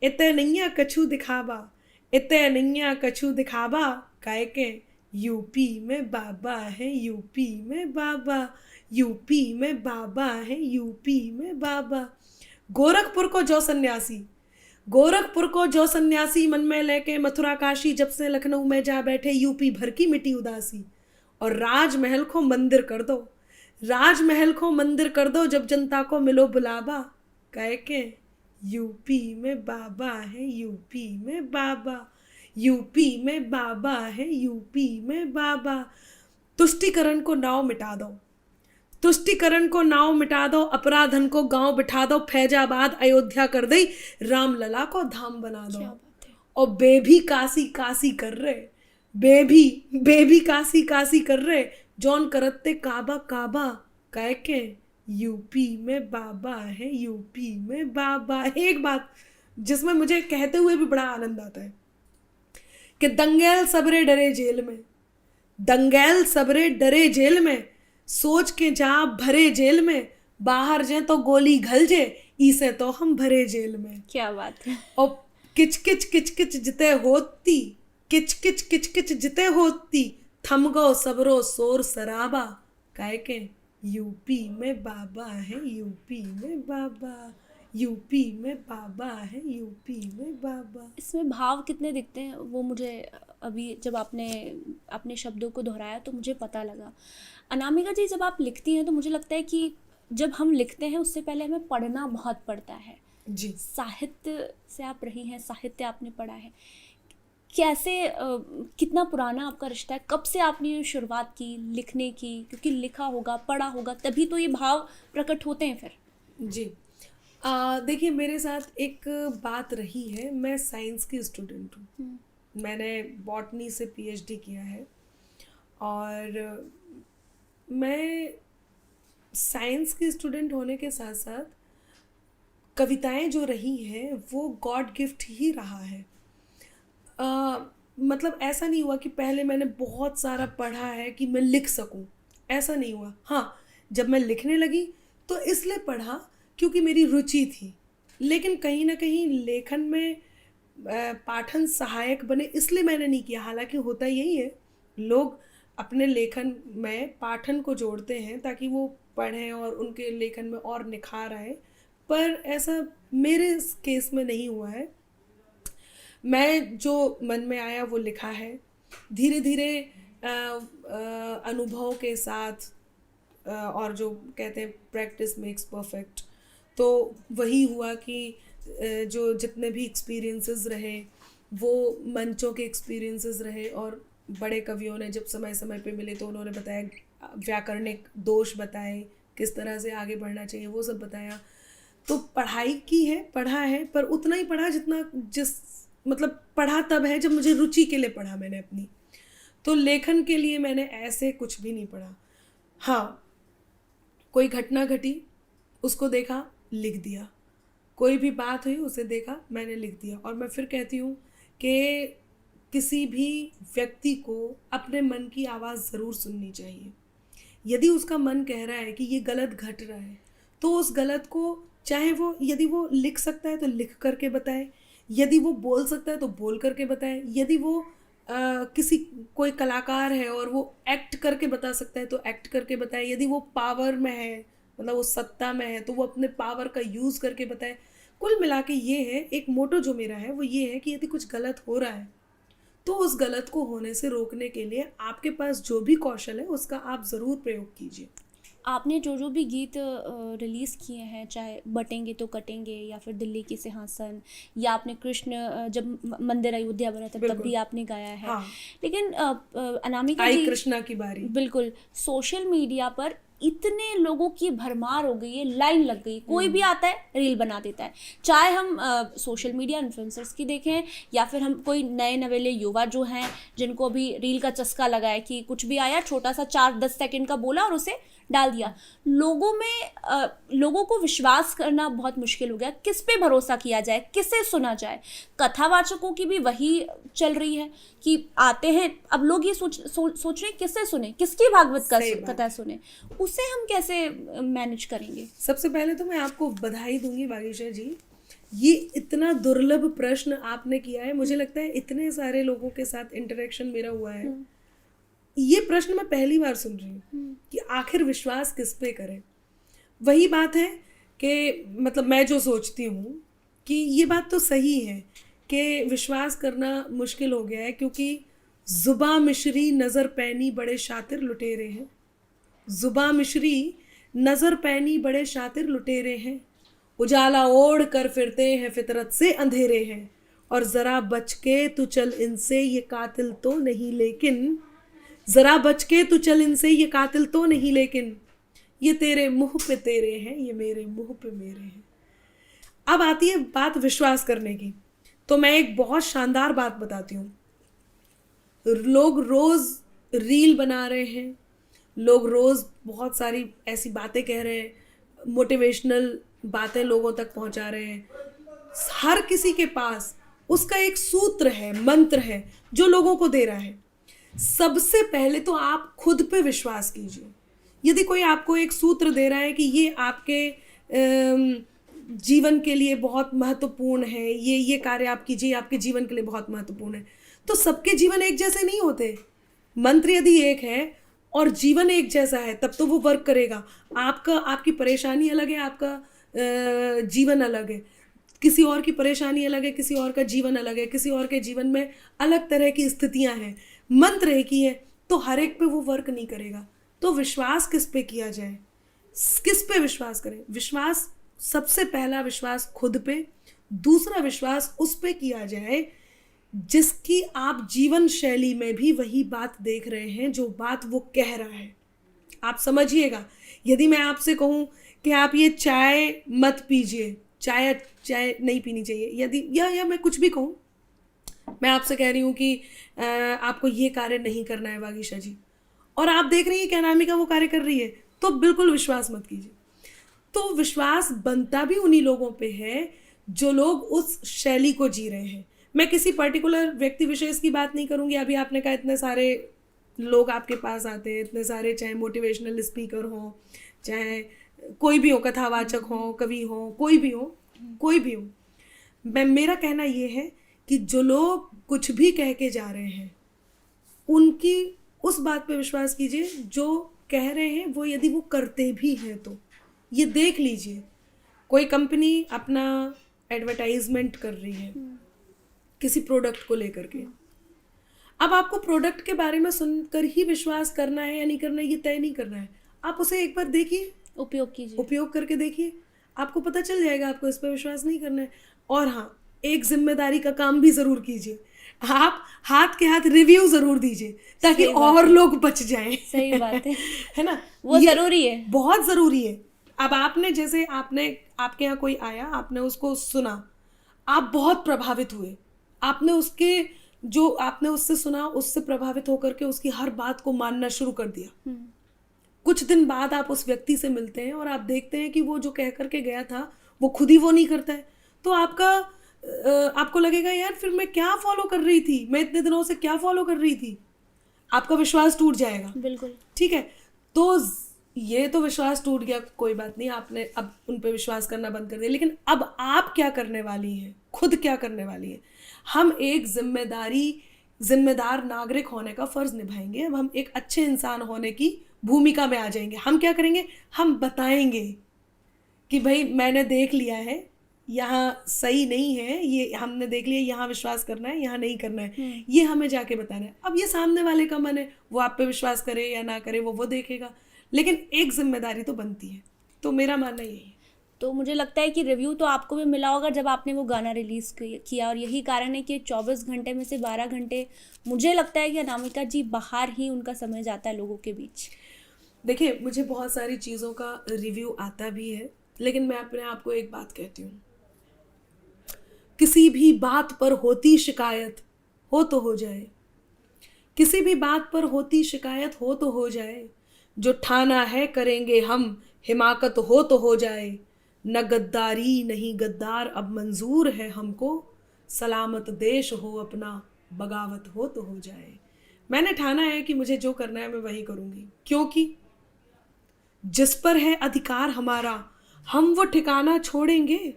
इते नैया कछु दिखावा, इते नैया कछु दिखावा, काहे के यूपी में बाबा है, यूपी में बाबा, यूपी में बाबा है, यूपी में बाबा। गोरखपुर को जो सन्यासी, गोरखपुर को जो सन्यासी मन में लेके मथुरा काशी, जब से लखनऊ में जा बैठे, यूपी भर की मिटी उदासी। और राजमहल को मंदिर कर दो, राजमहल को मंदिर कर दो, जब जनता को मिलो बुलावा, कहे के यूपी में बाबा है, यूपी में बाबा, यूपी में बाबा है, यूपी में बाबा। तुष्टिकरण को नाव मिटा दो, तुष्टिकरण को नाव मिटा दो, अपराधन को गांव बिठा दो, फैजाबाद अयोध्या कर दई, रामलला को धाम बना दो। और बेभी काशी काशी कर रहे, बेभी काशी काशी कर रहे, जौन करते काबा काबा, कह के यूपी में बाबा है, यूपी में बाबा। एक बात जिसमें मुझे कहते हुए भी बड़ा आनंद आता है कि दंगैल सबरे डरे जेल में, दंगैल सबरे डरे जेल में, सोच के जा भरे जेल में, बाहर जाए तो गोली घल जे, इसे तो हम भरे जेल में। क्या बात है। और किचकिच किचकिच जिते होती, किचकिच किचकिच जिते होती, थम गो सबरो शोर शराबा, कहे के यूपी में बाबा है, यूपी में बाबा, यूपी में बाबा है, यूपी में बाबा। इसमें भाव कितने दिखते हैं वो मुझे अभी जब आपने अपने शब्दों को दोहराया तो मुझे पता लगा। अनामिका जी, जब आप लिखती हैं तो मुझे लगता है कि जब हम लिखते हैं उससे पहले हमें पढ़ना बहुत पड़ता है जी। साहित्य से आप रही हैं, साहित्य आपने पढ़ा है, कैसे कितना पुराना आपका रिश्ता है, कब से आपने ये शुरुआत की लिखने की? क्योंकि लिखा होगा, पढ़ा होगा, तभी तो ये भाव प्रकट होते हैं फिर। जी, देखिए, मेरे साथ एक बात रही है, मैं साइंस की स्टूडेंट हूँ, मैंने बॉटनी से पीएचडी किया है, और मैं साइंस की स्टूडेंट होने के साथ साथ कविताएं जो रही हैं वो गॉड गिफ्ट ही रहा है। मतलब ऐसा नहीं हुआ कि पहले मैंने बहुत सारा पढ़ा है कि मैं लिख सकूं, ऐसा नहीं हुआ। हाँ, जब मैं लिखने लगी तो इसलिए पढ़ा क्योंकि मेरी रुचि थी, लेकिन कहीं ना कहीं लेखन में पाठन सहायक बने इसलिए मैंने नहीं किया। हालांकि होता यही है, लोग अपने लेखन में पाठन को जोड़ते हैं ताकि वो पढ़ें और उनके लेखन में और निखार आए, पर ऐसा मेरे केस में नहीं हुआ है। मैं जो मन में आया वो लिखा है, धीरे धीरे अनुभव के साथ, और जो कहते हैं प्रैक्टिस मेक्स परफेक्ट, तो वही हुआ कि जो जितने भी एक्सपीरियंसेस रहे वो मंचों के एक्सपीरियंसेस रहे, और बड़े कवियों ने जब समय समय पे मिले तो उन्होंने बताया, व्याकरणिक दोष बताए, किस तरह से आगे बढ़ना चाहिए वो सब बताया। तो पढ़ाई की है, पढ़ा है, पर उतना ही पढ़ा जितना मतलब पढ़ा तब है जब मुझे रुचि के लिए पढ़ा मैंने अपनी। तो लेखन के लिए मैंने ऐसे कुछ भी नहीं पढ़ा। हाँ, कोई घटना घटी, उसको देखा, लिख दिया। कोई भी बात हुई, उसे देखा, मैंने लिख दिया। और मैं फिर कहती हूँ कि किसी भी व्यक्ति को अपने मन की आवाज़ ज़रूर सुननी चाहिए। यदि उसका मन कह रहा है कि ये गलत घट रहा है, तो उस गलत को, चाहे वो, यदि वो लिख सकता है तो लिख करके बताए, यदि वो बोल सकता है तो बोल करके बताए, यदि वो कोई कलाकार है और वो एक्ट करके बता सकता है तो एक्ट करके बताए, यदि वो पावर में है, मतलब वो सत्ता में है, तो वो अपने पावर का यूज़ करके बताए। कुल मिला के ये है, एक मोटो जो मेरा है वो ये है कि यदि कुछ गलत हो रहा है तो उस गलत को होने से रोकने के लिए आपके पास जो भी कौशल है उसका आप ज़रूर प्रयोग कीजिए। आपने जो भी गीत रिलीज़ किए हैं, चाहे बटेंगे तो कटेंगे या फिर दिल्ली की सिंहासन, या आपने कृष्ण जब मंदिर अयोध्या बना था तब भी आपने गाया है। हाँ। लेकिन अनामिका आई जी, कृष्णा की बारी, बिल्कुल, सोशल मीडिया पर इतने लोगों की भरमार हो गई है, लाइन लग गई, कोई भी आता है रील बना देता है। चाहे हम सोशल मीडिया इन्फ्लुएंसर्स की देखें या फिर हम कोई नए नवेले युवा जो हैं जिनको अभी रील का चस्का लगा है कि कुछ भी आया, छोटा सा 4-10 सेकंड का बोला और उसे डाल दिया। लोगों को विश्वास करना बहुत मुश्किल हो गया। किस पे भरोसा किया जाए, किसे सुना जाए? कथावाचकों की भी वही चल रही है कि आते हैं, अब लोग ये सोच रहे हैं किससे सुने, किसकी भागवत कथा सुने, उसे हम कैसे मैनेज करेंगे? सबसे पहले तो मैं आपको बधाई दूंगी वागीशा जी, ये इतना दुर्लभ प्रश्न आपने किया है। मुझे लगता है इतने सारे लोगों के साथ इंटरेक्शन मेरा हुआ है, ये प्रश्न मैं पहली बार सुन रही हूँ कि आखिर विश्वास किस पे करें। वही बात है कि मतलब मैं जो सोचती हूँ कि ये बात तो सही है कि विश्वास करना मुश्किल हो गया है, क्योंकि जुबा मिश्री नज़र पैनी बड़े शातिर लुटेरे हैं, जुबा मिश्री नज़र पैनी बड़े शातिर लुटेरे हैं, उजाला ओढ़ कर फिरते हैं फितरत से अंधेरे हैं, और ज़रा बच के तू चल इनसे ये कातिल तो नहीं लेकिन, ज़रा बच के तू चल इनसे ये कातिल तो नहीं लेकिन, ये तेरे मुंह पे तेरे हैं, ये मेरे मुंह पे मेरे हैं। अब आती है बात विश्वास करने की, तो मैं एक बहुत शानदार बात बताती हूँ। लोग रोज़ रील बना रहे हैं, लोग रोज़ बहुत सारी ऐसी बातें कह रहे हैं, मोटिवेशनल बातें लोगों तक पहुँचा रहे हैं। हर किसी के पास उसका एक सूत्र है, मंत्र है जो लोगों को दे रहा है। सबसे पहले तो आप खुद पे विश्वास कीजिए। यदि कोई आपको एक सूत्र दे रहा है कि ये आपके जीवन के लिए बहुत महत्वपूर्ण है, ये कार्य आप कीजिए, आपके जीवन के लिए बहुत महत्वपूर्ण है, तो सबके जीवन एक जैसे नहीं होते। मंत्र यदि एक है और जीवन एक जैसा है तब तो वो वर्क करेगा। आपकी परेशानी अलग है, आपका जीवन अलग है, किसी और की परेशानी अलग है, किसी और का जीवन अलग है, किसी और के जीवन में अलग तरह की स्थितियां हैं। मंत्र एक ही है तो हर एक पे वो वर्क नहीं करेगा। तो विश्वास किस पे किया जाए, किस पे विश्वास करें? विश्वास, सबसे पहला विश्वास खुद पे, दूसरा विश्वास उस पे किया जाए जिसकी आप जीवन शैली में भी वही बात देख रहे हैं जो बात वो कह रहा है। आप समझिएगा, यदि मैं आपसे कहूँ कि आप ये चाय मत पीजिए, चाय नहीं पीनी चाहिए, यदि या मैं कुछ भी कहूँ, मैं आपसे कह रही हूँ कि आपको ये कार्य नहीं करना है वागीशा जी, और आप देख रही हैं कि अनामिका वो कार्य कर रही है, तो बिल्कुल विश्वास मत कीजिए। तो विश्वास बनता भी उन्हीं लोगों पे है जो लोग उस शैली को जी रहे हैं। मैं किसी पर्टिकुलर व्यक्ति विशेष की बात नहीं करूँगी। अभी आपने कहा इतने सारे लोग आपके पास आते हैं, इतने सारे, चाहे मोटिवेशनल स्पीकर हों, चाहे कोई भी हो, कथावाचक हो, कवि हो, कोई भी हो। मेरा कहना ये है कि जो लोग कुछ भी कह के जा रहे हैं उनकी उस बात पे विश्वास कीजिए जो कह रहे हैं वो यदि वो करते भी हैं तो ये देख लीजिए, कोई कंपनी अपना एडवर्टाइजमेंट कर रही है किसी प्रोडक्ट को लेकर के। अब आपको प्रोडक्ट के बारे में सुनकर ही विश्वास करना है या नहीं करना है ये तय नहीं करना है, आप उसे एक बार देखिए, उपयोग कीजिए, उपयोग करके देखिए, आपको पता चल जाएगा आपको इस पर विश्वास नहीं करना है। और हाँ, एक जिम्मेदारी का काम भी ज़रूर कीजिए, आप हाथ के हाथ रिव्यू ज़रूर दीजिए ताकि और लोग बच जाएं। सही बात है ना, वो ज़रूरी है, बहुत ज़रूरी है। अब आपने जैसे आपके यहाँ कोई आया, आपने उसको सुना, आप बहुत प्रभावित हुए, आपने उससे सुना, उससे प्रभावित होकर के उसकी हर बात को मानना शुरू कर दिया। कुछ दिन बाद आप उस व्यक्ति से मिलते हैं और आप देखते हैं कि वो जो कह करके गया था वो खुद ही वो नहीं करता है, तो आपको लगेगा यार फिर मैं क्या फॉलो कर रही थी, मैं इतने दिनों से क्या फॉलो कर रही थी, आपका विश्वास टूट जाएगा। बिल्कुल ठीक है, तो ये तो विश्वास टूट गया, कोई बात नहीं, आपने अब उन पे विश्वास करना बंद कर दिया। लेकिन अब आप क्या करने वाली हैं, खुद क्या करने वाली हैं? हम एक जिम्मेदार नागरिक होने का फर्ज निभाएंगे। अब हम एक अच्छे इंसान होने की भूमिका में आ जाएंगे। हम क्या करेंगे, हम बताएंगे कि भाई मैंने देख लिया है, यहाँ सही नहीं है, ये हमने देख लिया, यहाँ विश्वास करना है, यहाँ नहीं करना है, ये हमें जाके बताना है। अब ये सामने वाले का मन है, वो आप पे विश्वास करे या ना करे वो देखेगा, लेकिन एक जिम्मेदारी तो बनती है। तो मेरा मानना यही है। तो मुझे लगता है कि रिव्यू तो आपको भी मिला होगा जब आपने वो गाना रिलीज़ किया, और यही कारण है कि 24 घंटे में से 12 घंटे मुझे लगता है कि अनामिका जी बाहर ही उनका समय जाता है लोगों के बीच। देखिए, मुझे बहुत सारी चीज़ों का रिव्यू आता भी है, लेकिन मैं अपने आप को एक बात कहती हूँ, किसी भी बात पर होती शिकायत हो तो हो जाए, किसी भी बात पर होती शिकायत हो तो हो जाए, जो ठाना है करेंगे हम, हिमाकत हो तो हो जाए, न गद्दारी नहीं गद्दार अब मंजूर है हमको, सलामत देश हो अपना, बगावत हो तो हो जाए। मैंने ठाना है कि मुझे जो करना है मैं वही करूँगी, क्योंकि जिस पर है अधिकार हमारा हम वो ठिकाना छोड़ेंगे,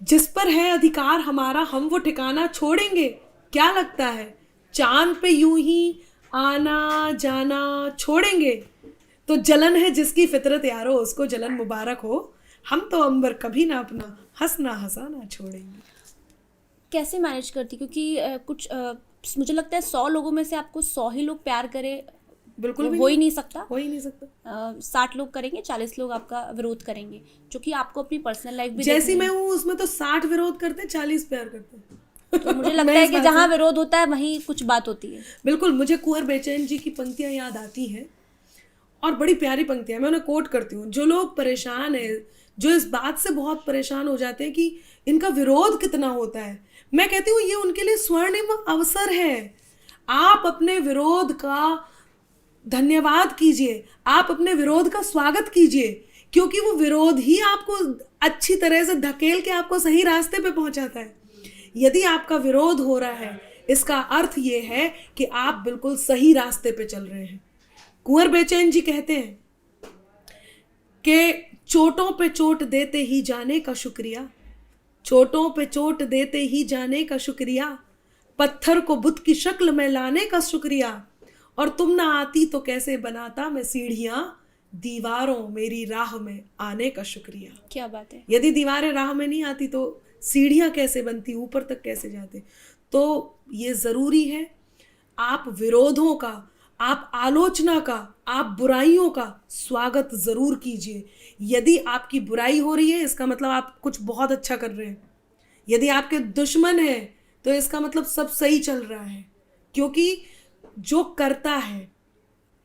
जिस पर है अधिकार हमारा हम वो ठिकाना छोड़ेंगे। क्या लगता है चांद पे यूं ही आना जाना छोड़ेंगे? तो जलन है जिसकी फितरत यारो, उसको जलन मुबारक हो, हम तो अंबर कभी ना अपना हंसना हंसाना छोड़ेंगे। कैसे मैनेज करती, क्योंकि मुझे लगता है 100 लोगों में से आपको 100 ही लोग प्यार करे, बिल्कुल भी हो ही नहीं सकता। 60 लोग करेंगे, 40 लोग आपका विरोध करेंगे, जो कि आपको अपनी पर्सनल लाइफ भी जैसी मैं हूँ उसमें तो 60 विरोध करते, 40 प्यार करते। तो मुझे लगता है कि जहाँ विरोध होता है वहीं कुछ बात होती है। बिल्कुल, मुझे कुंवर बेचैन जी की पंक्तियां याद आती हैं, और बड़ी प्यारी पंक्तियां, मैं उन्हें कोट करती हूँ। जो लोग परेशान है, जो इस बात से बहुत परेशान हो जाते हैं कि इनका विरोध कितना होता है, मैं कहती हूँ ये उनके लिए स्वर्णिम अवसर है। आप अपने विरोध का धन्यवाद कीजिए, आप अपने विरोध का स्वागत कीजिए, क्योंकि वो विरोध ही आपको अच्छी तरह से धकेल के आपको सही रास्ते पे पहुंचाता है। यदि आपका विरोध हो रहा है, इसका अर्थ ये है कि आप बिल्कुल सही रास्ते पे चल रहे हैं। कुंवर बेचैन जी कहते हैं कि चोटों पे चोट देते ही जाने का शुक्रिया, चोटों पे चोट देते ही जाने का शुक्रिया, पत्थर को बुत की शक्ल में लाने का शुक्रिया, और तुम ना आती तो कैसे बनाता मैं सीढ़ियां, दीवारों मेरी राह में आने का शुक्रिया। क्या बात है। यदि दीवारें राह में नहीं आती तो सीढ़ियां कैसे बनती, ऊपर तक कैसे जाते। तो ये ज़रूरी है, आप विरोधों का, आप आलोचना का, आप बुराइयों का स्वागत ज़रूर कीजिए। यदि आपकी बुराई हो रही है इसका मतलब आप कुछ बहुत अच्छा कर रहे हैं। यदि आपके दुश्मन हैं तो इसका मतलब सब सही चल रहा है, क्योंकि जो करता है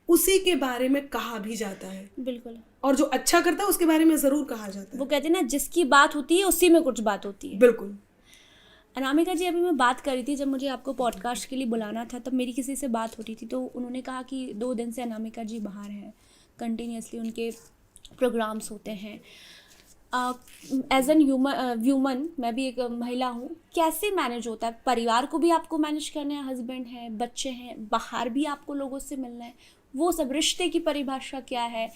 उसी के बारे में कहा भी जाता है। बिल्कुल। और जो अच्छा करता है उसके बारे में ज़रूर कहा जाता है। वो कहते हैं ना, जिसकी बात होती है उसी में कुछ बात होती है। बिल्कुल। अनामिका जी, अभी मैं बात कर रही थी, जब मुझे आपको पॉडकास्ट के लिए बुलाना था तब मेरी किसी से बात हो रही थी, तो उन्होंने कहा कि 2 दिन से अनामिका जी बाहर हैं, कंटिन्यूसली उनके प्रोग्राम्स होते हैं। एज एन व्यूमन, मैं भी एक महिला हूँ, कैसे मैनेज होता है? परिवार को भी आपको मैनेज करना है, हस्बैंड हैं, बच्चे हैं, बाहर भी आपको लोगों से मिलना है, वो सब रिश्ते की परिभाषा क्या है,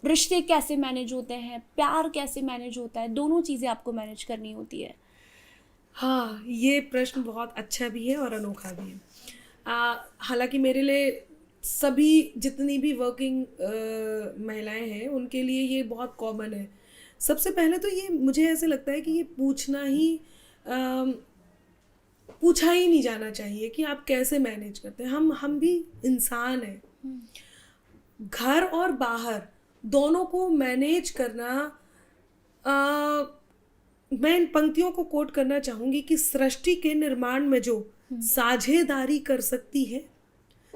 रिश्ते कैसे मैनेज होते हैं, प्यार कैसे मैनेज होता है, दोनों चीज़ें आपको मैनेज करनी होती है। हाँ, ये प्रश्न बहुत अच्छा भी है और अनोखा भी है। हालांकि मेरे लिए सभी जितनी भी वर्किंग महिलाएं हैं उनके लिए ये बहुत कॉमन है। सबसे पहले तो ये मुझे ऐसे लगता है कि ये पूछा ही नहीं जाना चाहिए कि आप कैसे मैनेज करते हैं। हम भी इंसान हैं। घर और बाहर दोनों को मैनेज करना, मैं इन पंक्तियों को कोट करना चाहूंगी कि सृष्टि के निर्माण में जो साझेदारी कर सकती है,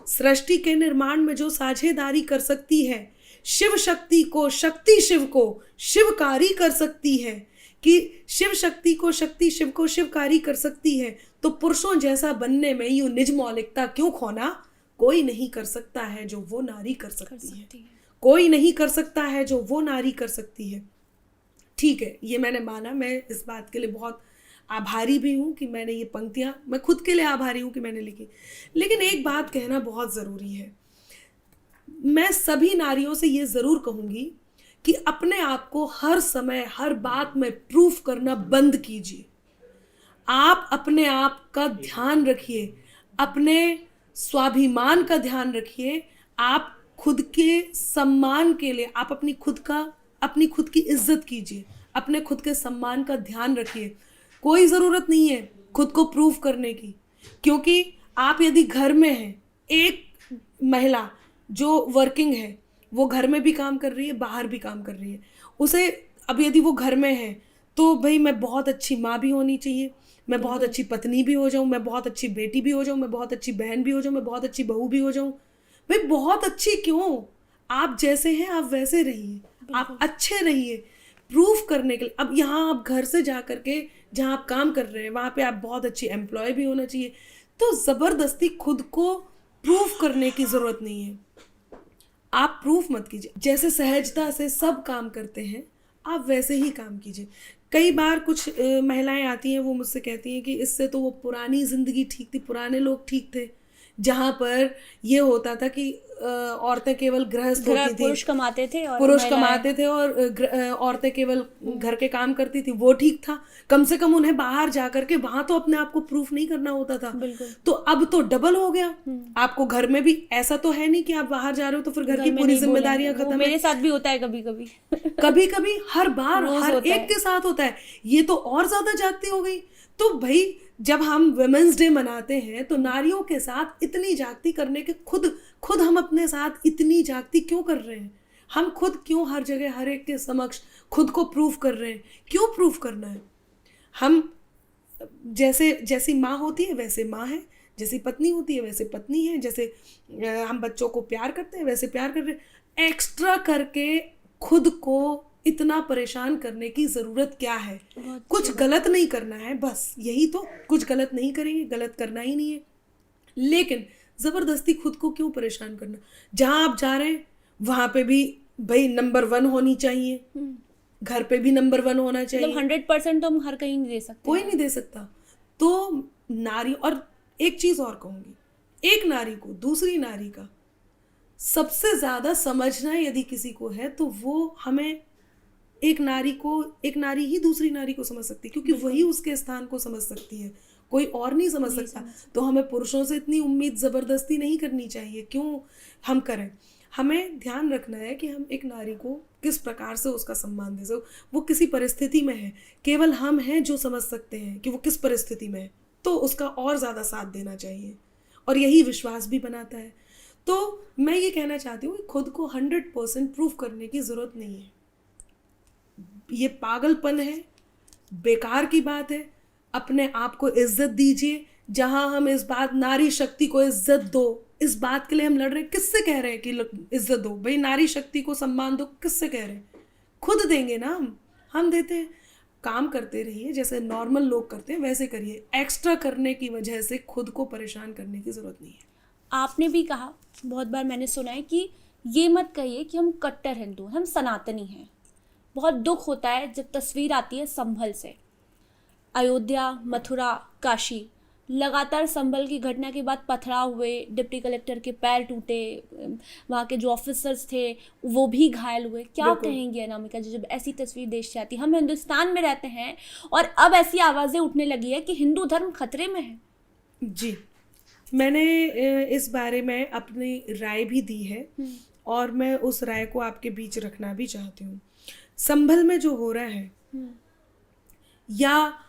सृष्टि के निर्माण में जो साझेदारी कर सकती है, शिव शक्ति को, शक्ति शिव को शिवकारी कर सकती है, कि शिव शक्ति को, शक्ति शिव को शिवकारी कर सकती है, तो पुरुषों जैसा बनने में यूं निज मौलिकता क्यों खोना। कोई नहीं कर सकता है जो वो नारी कर सकती है, कोई नहीं कर सकता है जो वो नारी कर सकती है। ठीक है, ये मैंने माना, मैं इस बात के लिए बहुत आभारी भी हूँ कि मैंने ये पंक्तियाँ, मैं खुद के लिए आभारी हूँ कि मैंने लिखी। लेकिन एक बात कहना बहुत ज़रूरी है, मैं सभी नारियों से ये ज़रूर कहूँगी कि अपने आप को हर समय हर बात में प्रूफ करना बंद कीजिए। आप अपने आप का ध्यान रखिए, अपने स्वाभिमान का ध्यान रखिए, आप खुद के सम्मान के लिए आप अपनी खुद की इज्जत कीजिए, अपने खुद के सम्मान का ध्यान रखिए। कोई ज़रूरत नहीं है खुद को प्रूफ करने की, क्योंकि आप यदि घर में हैं, एक महिला जो वर्किंग है वो घर में भी काम कर रही है, बाहर भी काम कर रही है, उसे अब यदि वो घर में है तो भाई मैं बहुत अच्छी माँ भी होनी चाहिए, मैं बहुत अच्छी पत्नी भी हो जाऊँ, मैं बहुत अच्छी बेटी भी हो जाऊँ, मैं बहुत अच्छी बहन भी हो जाऊँ, मैं बहुत अच्छी बहू भी हो जाऊँ। भाई बहुत अच्छी क्यों, आप जैसे हैं आप वैसे रहिए, आप अच्छे रहिए प्रूफ करने के लिए। अब यहाँ आप घर से जा करके जहाँ आप काम कर रहे हैं वहाँ पे आप बहुत अच्छी एम्प्लॉय भी होना चाहिए, तो ज़बरदस्ती खुद को प्रूफ करने की ज़रूरत नहीं है। आप प्रूफ मत कीजिए, जैसे सहजता से सब काम करते हैं आप वैसे ही काम कीजिए। कई बार कुछ महिलाएं आती हैं, वो मुझसे कहती हैं कि इससे तो वो पुरानी ज़िंदगी ठीक थी, पुराने लोग ठीक थे, जहाँ पर ये होता था कि औरतें केवल गृहस्थ होती थी, पुरुष कमाते थे और औरतें केवल घर के काम करती थी, वो ठीक था। कम से कम उन्हें बाहर जा करके वहां तो अपने आप को प्रूफ नहीं करना होता था। तो अब तो डबल हो गया, आपको घर में भी ऐसा तो है नहीं कि आप बाहर जा रहे हो तो फिर घर की पूरी जिम्मेदारियां खत्म है। मेरे साथ भी होता है कभी कभी कभी कभी, हर बार हर एक के साथ होता है। ये तो और ज्यादा जागती हो गई। तो भाई जब हम वुमेन्स डे मनाते हैं तो नारियों के साथ इतनी जागती करने के खुद हम अपने साथ इतनी जागती क्यों कर रहे हैं? हम खुद क्यों हर जगह हर एक के समक्ष खुद को प्रूफ कर रहे हैं? क्यों प्रूफ करना है? हम जैसी माँ होती है वैसे माँ है, जैसी पत्नी होती है वैसे पत्नी है, जैसे हम बच्चों को प्यार करते हैं वैसे प्यार कर रहे हैं। एक्स्ट्रा करके खुद को इतना परेशान करने की ज़रूरत क्या है? कुछ गलत नहीं करना है, बस यही तो। कुछ गलत नहीं करेंगे, गलत करना ही नहीं है, लेकिन ज़बरदस्ती खुद को क्यों परेशान करना? जहाँ आप जा रहे हैं वहाँ पे भी भाई नंबर 1 होनी चाहिए, घर पे भी नंबर 1 होना चाहिए। मतलब 100% तो हम हर कहीं नहीं दे सकते, कोई नहीं दे सकता। तो नारी, और एक चीज़ और कहूँगी, एक नारी को दूसरी नारी का सबसे ज़्यादा समझना यदि किसी को है तो वो हमें एक नारी ही दूसरी नारी को समझ सकती है, क्योंकि वही उसके स्थान को समझ सकती है, कोई और नहीं समझ सकता। तो हमें पुरुषों से इतनी उम्मीद ज़बरदस्ती नहीं करनी चाहिए, क्यों हम करें? हमें ध्यान रखना है कि हम एक नारी को किस प्रकार से उसका सम्मान दे सकें। वो किसी परिस्थिति में है, केवल हम हैं जो समझ सकते हैं कि वो किस परिस्थिति में है, तो उसका और ज़्यादा साथ देना चाहिए, और यही विश्वास भी बनाता है। तो मैं ये कहना चाहती हूँ कि खुद को 100% प्रूफ करने की ज़रूरत नहीं है। ये पागलपन है, बेकार की बात है। अपने आप को इज्जत दीजिए। जहां हम इस बात, नारी शक्ति को इज्जत दो, इस बात के लिए हम लड़ रहे हैं। किससे कह रहे हैं कि इज्जत दो? भाई नारी शक्ति को सम्मान दो, किससे कह रहे हैं? खुद देंगे ना, हम देते हैं। काम करते रहिए, जैसे नॉर्मल लोग करते हैं वैसे करिए। एक्स्ट्रा करने की वजह से खुद को परेशान करने की ज़रूरत नहीं है। आपने भी कहा, बहुत बार मैंने सुना है कि ये मत कहिए कि हम कट्टर हिंदू, हम सनातनी हैं। बहुत दुख होता है जब तस्वीर आती है संभल से, अयोध्या, मथुरा, काशी, लगातार संभल की घटना के बाद पथराव हुए, डिप्टी कलेक्टर के पैर टूटे, वहाँ के जो ऑफिसर्स थे वो भी घायल हुए। क्या कहेंगे अनामिका जी जब ऐसी तस्वीर देश से आती? हम हिंदुस्तान में रहते हैं और अब ऐसी आवाज़ें उठने लगी है कि हिंदू धर्म खतरे में है। जी, मैंने इस बारे में अपनी राय भी दी है और मैं उस राय को आपके बीच रखना भी चाहती हूँ। संभल में जो हो रहा है या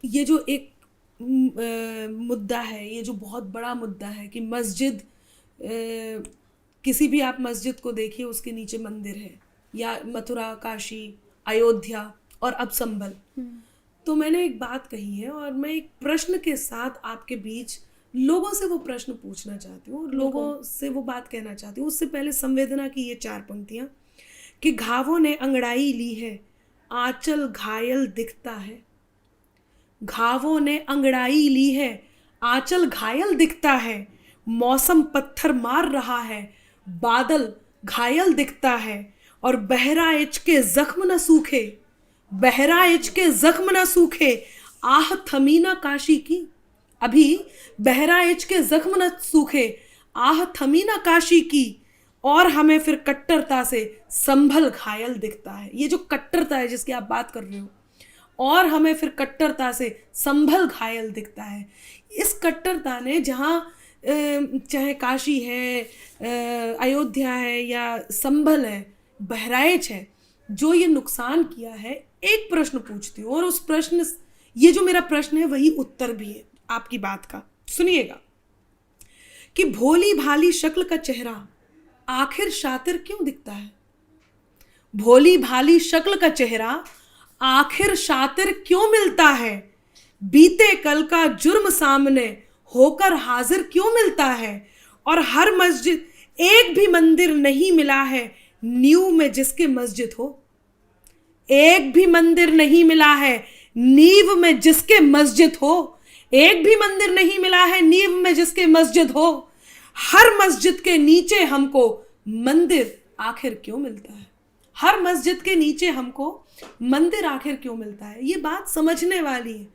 ये जो एक मुद्दा है, ये जो बहुत बड़ा मुद्दा है कि मस्जिद, किसी भी आप मस्जिद को देखिए उसके नीचे मंदिर है, या मथुरा, काशी, अयोध्या और अब संभल। तो मैंने एक बात कही है और मैं एक प्रश्न के साथ आपके बीच लोगों से वो प्रश्न पूछना चाहती हूँ और लोगों से वो बात कहना चाहती हूँ। उससे पहले संवेदना की ये 4 पंक्तियाँ कि घावों ने अंगड़ाई ली है, आंचल घायल दिखता है। घावों ने अंगड़ाई ली है, आंचल घायल दिखता है। मौसम पत्थर मार रहा है, बादल घायल दिखता है। और बहराइच के जख्म न सूखे, बहराइच के जख्म न सूखे, आह थमी ना काशी की। अभी बहराइच के जख्म न सूखे, आह थमी ना काशी की। और हमें फिर कट्टरता से संभल घायल दिखता है। ये जो कट्टरता है जिसकी आप बात कर रहे हो, और हमें फिर कट्टरता से संभल घायल दिखता है। इस कट्टरता ने जहाँ चाहे काशी है, अयोध्या है या संभल है, बहराइच है, जो ये नुकसान किया है, एक प्रश्न पूछती हूँ और उस प्रश्न, ये जो मेरा प्रश्न है वही उत्तर भी है आपकी बात का। सुनिएगा कि भोली भाली शक्ल का चेहरा आखिर शातिर क्यों दिखता है। भोली भाली शक्ल का चेहरा आखिर शातिर क्यों मिलता है। बीते कल का जुर्म सामने होकर हाजिर क्यों मिलता है। और हर मस्जिद, एक भी मंदिर नहीं मिला है नींव में जिसके मस्जिद हो। एक भी मंदिर नहीं मिला है नींव में जिसके मस्जिद हो। एक भी मंदिर नहीं मिला है नींव में जिसके मस्जिद हो। हर मस्जिद के नीचे हमको मंदिर आखिर क्यों मिलता है। हर मस्जिद के नीचे हमको मंदिर आखिर क्यों मिलता है। ये बात समझने वाली है,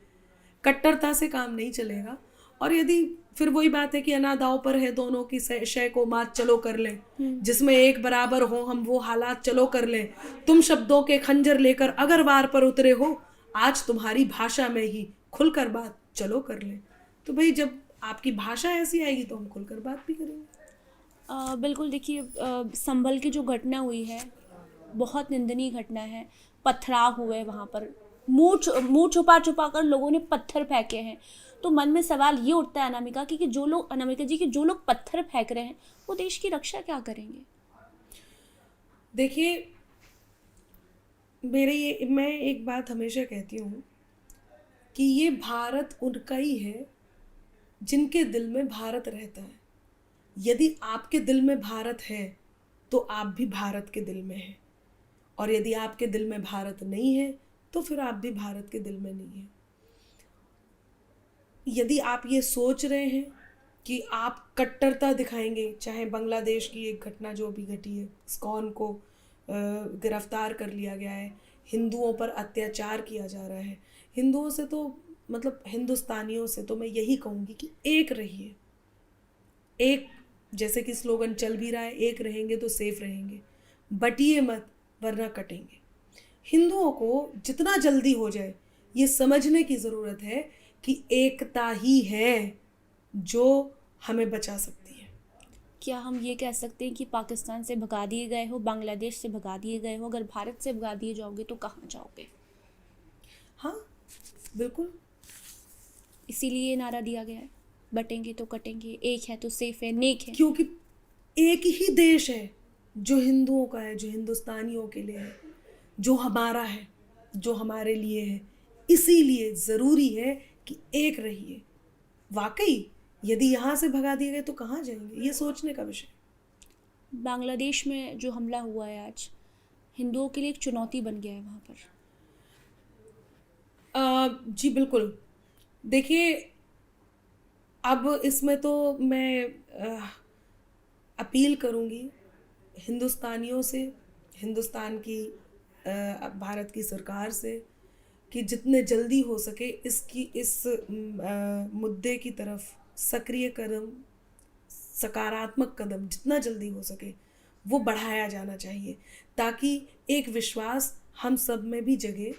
कट्टरता से काम नहीं चलेगा। और यदि फिर वही बात है कि अनादाव पर है दोनों की शय को मात, चलो कर ले, जिसमें एक बराबर हो हम वो हालात, चलो कर ले। तुम शब्दों के खंजर लेकर अगर वार पर उतरे हो, आज तुम्हारी भाषा में ही खुलकर बात, चलो कर ले। तो भाई जब आपकी भाषा ऐसी आएगी तो हम खुलकर बात भी करेंगे। बिल्कुल। देखिए, संभल की जो घटना हुई है बहुत निंदनीय घटना है। पथराव हुए वहाँ पर, मुंह छुपा छुपा कर लोगों ने पत्थर फेंके हैं। तो मन में सवाल ये उठता है अनामिका कि जो लोग, अनामिका जी, कि जो लोग पत्थर फेंक रहे हैं वो देश की रक्षा क्या करेंगे। देखिए, मैं एक बात हमेशा कहती हूँ कि ये भारत उनका ही है जिनके दिल में भारत रहता है। यदि आपके दिल में भारत है तो आप भी भारत के दिल में हैं, और यदि आपके दिल में भारत नहीं है तो फिर आप भी भारत के दिल में नहीं हैं। यदि आप ये सोच रहे हैं कि आप कट्टरता दिखाएंगे, चाहे बांग्लादेश की एक घटना जो अभी घटी है, इस्कॉन को गिरफ्तार कर लिया गया है, हिंदुओं पर अत्याचार किया जा रहा है। हिंदुओं से तो मतलब हिंदुस्तानियों से तो मैं यही कहूँगी कि एक रहिए। एक, जैसे कि स्लोगन चल भी रहा है, एक रहेंगे तो सेफ रहेंगे। बटिए मत वरना कटेंगे। हिंदुओं को जितना जल्दी हो जाए ये समझने की ज़रूरत है कि एकता ही है जो हमें बचा सकती है। क्या हम ये कह सकते हैं कि पाकिस्तान से भगा दिए गए हो, बांग्लादेश से भगा दिए गए हो, अगर भारत से भगा दिए जाओगे तो कहाँ जाओगे। हाँ बिल्कुल, इसीलिए ये नारा दिया गया है, बटेंगे तो कटेंगे, एक है तो सेफ है, नेक है। क्योंकि एक ही देश है जो हिंदुओं का है, जो हिंदुस्तानियों के लिए है, जो हमारा है, जो हमारे लिए है। इसीलिए ज़रूरी है कि एक रहिए। वाकई यदि यहाँ से भगा दिए गए तो कहाँ जाएंगे, ये सोचने का विषय। बांग्लादेश में जो हमला हुआ है आज, हिंदुओं के लिए एक चुनौती बन गया है वहाँ पर। जी बिल्कुल। देखिए, अब इसमें तो मैं अपील करूँगी हिंदुस्तानियों से, हिंदुस्तान की भारत की सरकार से, कि जितने जल्दी हो सके इस मुद्दे की तरफ सक्रिय कदम, सकारात्मक कदम जितना जल्दी हो सके वो बढ़ाया जाना चाहिए, ताकि एक विश्वास हम सब में भी जगे।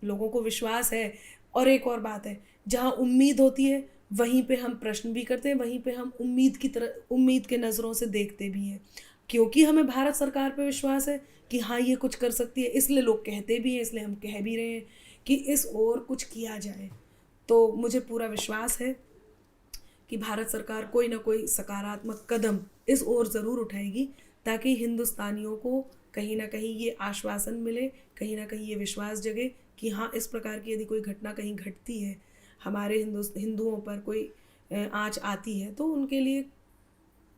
लोगों को विश्वास है, और एक और बात है, जहाँ उम्मीद होती है वहीं पे हम प्रश्न भी करते हैं, वहीं पे हम उम्मीद के नज़रों से देखते भी हैं, क्योंकि हमें भारत सरकार पे विश्वास है कि हाँ ये कुछ कर सकती है, इसलिए लोग कहते भी हैं, इसलिए हम कह भी रहे हैं कि इस ओर कुछ किया जाए। तो मुझे पूरा विश्वास है कि भारत सरकार कोई ना कोई सकारात्मक कदम इस ओर ज़रूर उठाएगी, ताकि हिंदुस्तानियों को कहीं ना कहीं ये आश्वासन मिले, कहीं ना कहीं ये विश्वास जगे कि हाँ इस प्रकार की यदि कोई घटना कहीं घटती है, हमारे हिंदुओं पर कोई आँच आती है, तो उनके लिए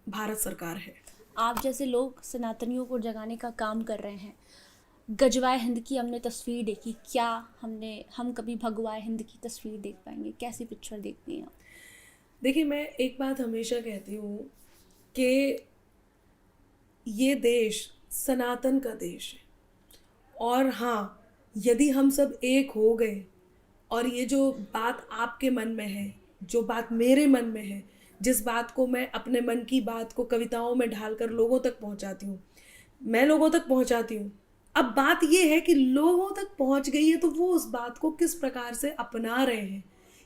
भारत सरकार है। आप जैसे लोग सनातनियों को जगाने का काम कर रहे हैं। गजवाए हिंद की हमने तस्वीर देखी, क्या हम कभी भगवाए हिंद की तस्वीर देख पाएंगे? कैसी पिक्चर देखती हैं आप? देखिए, मैं एक बात हमेशा कहती हूँ कि ये देश सनातन का देश है, और हाँ यदि हम सब एक हो गए और ये जो बात आपके मन में है, जो बात मेरे मन में है, जिस बात को मैं अपने मन की बात को कविताओं में ढालकर लोगों तक पहुंचाती हूँ, मैं लोगों तक पहुंचाती हूँ। अब बात ये है कि लोगों तक पहुंच गई है तो वो उस बात को किस प्रकार से अपना रहे हैं।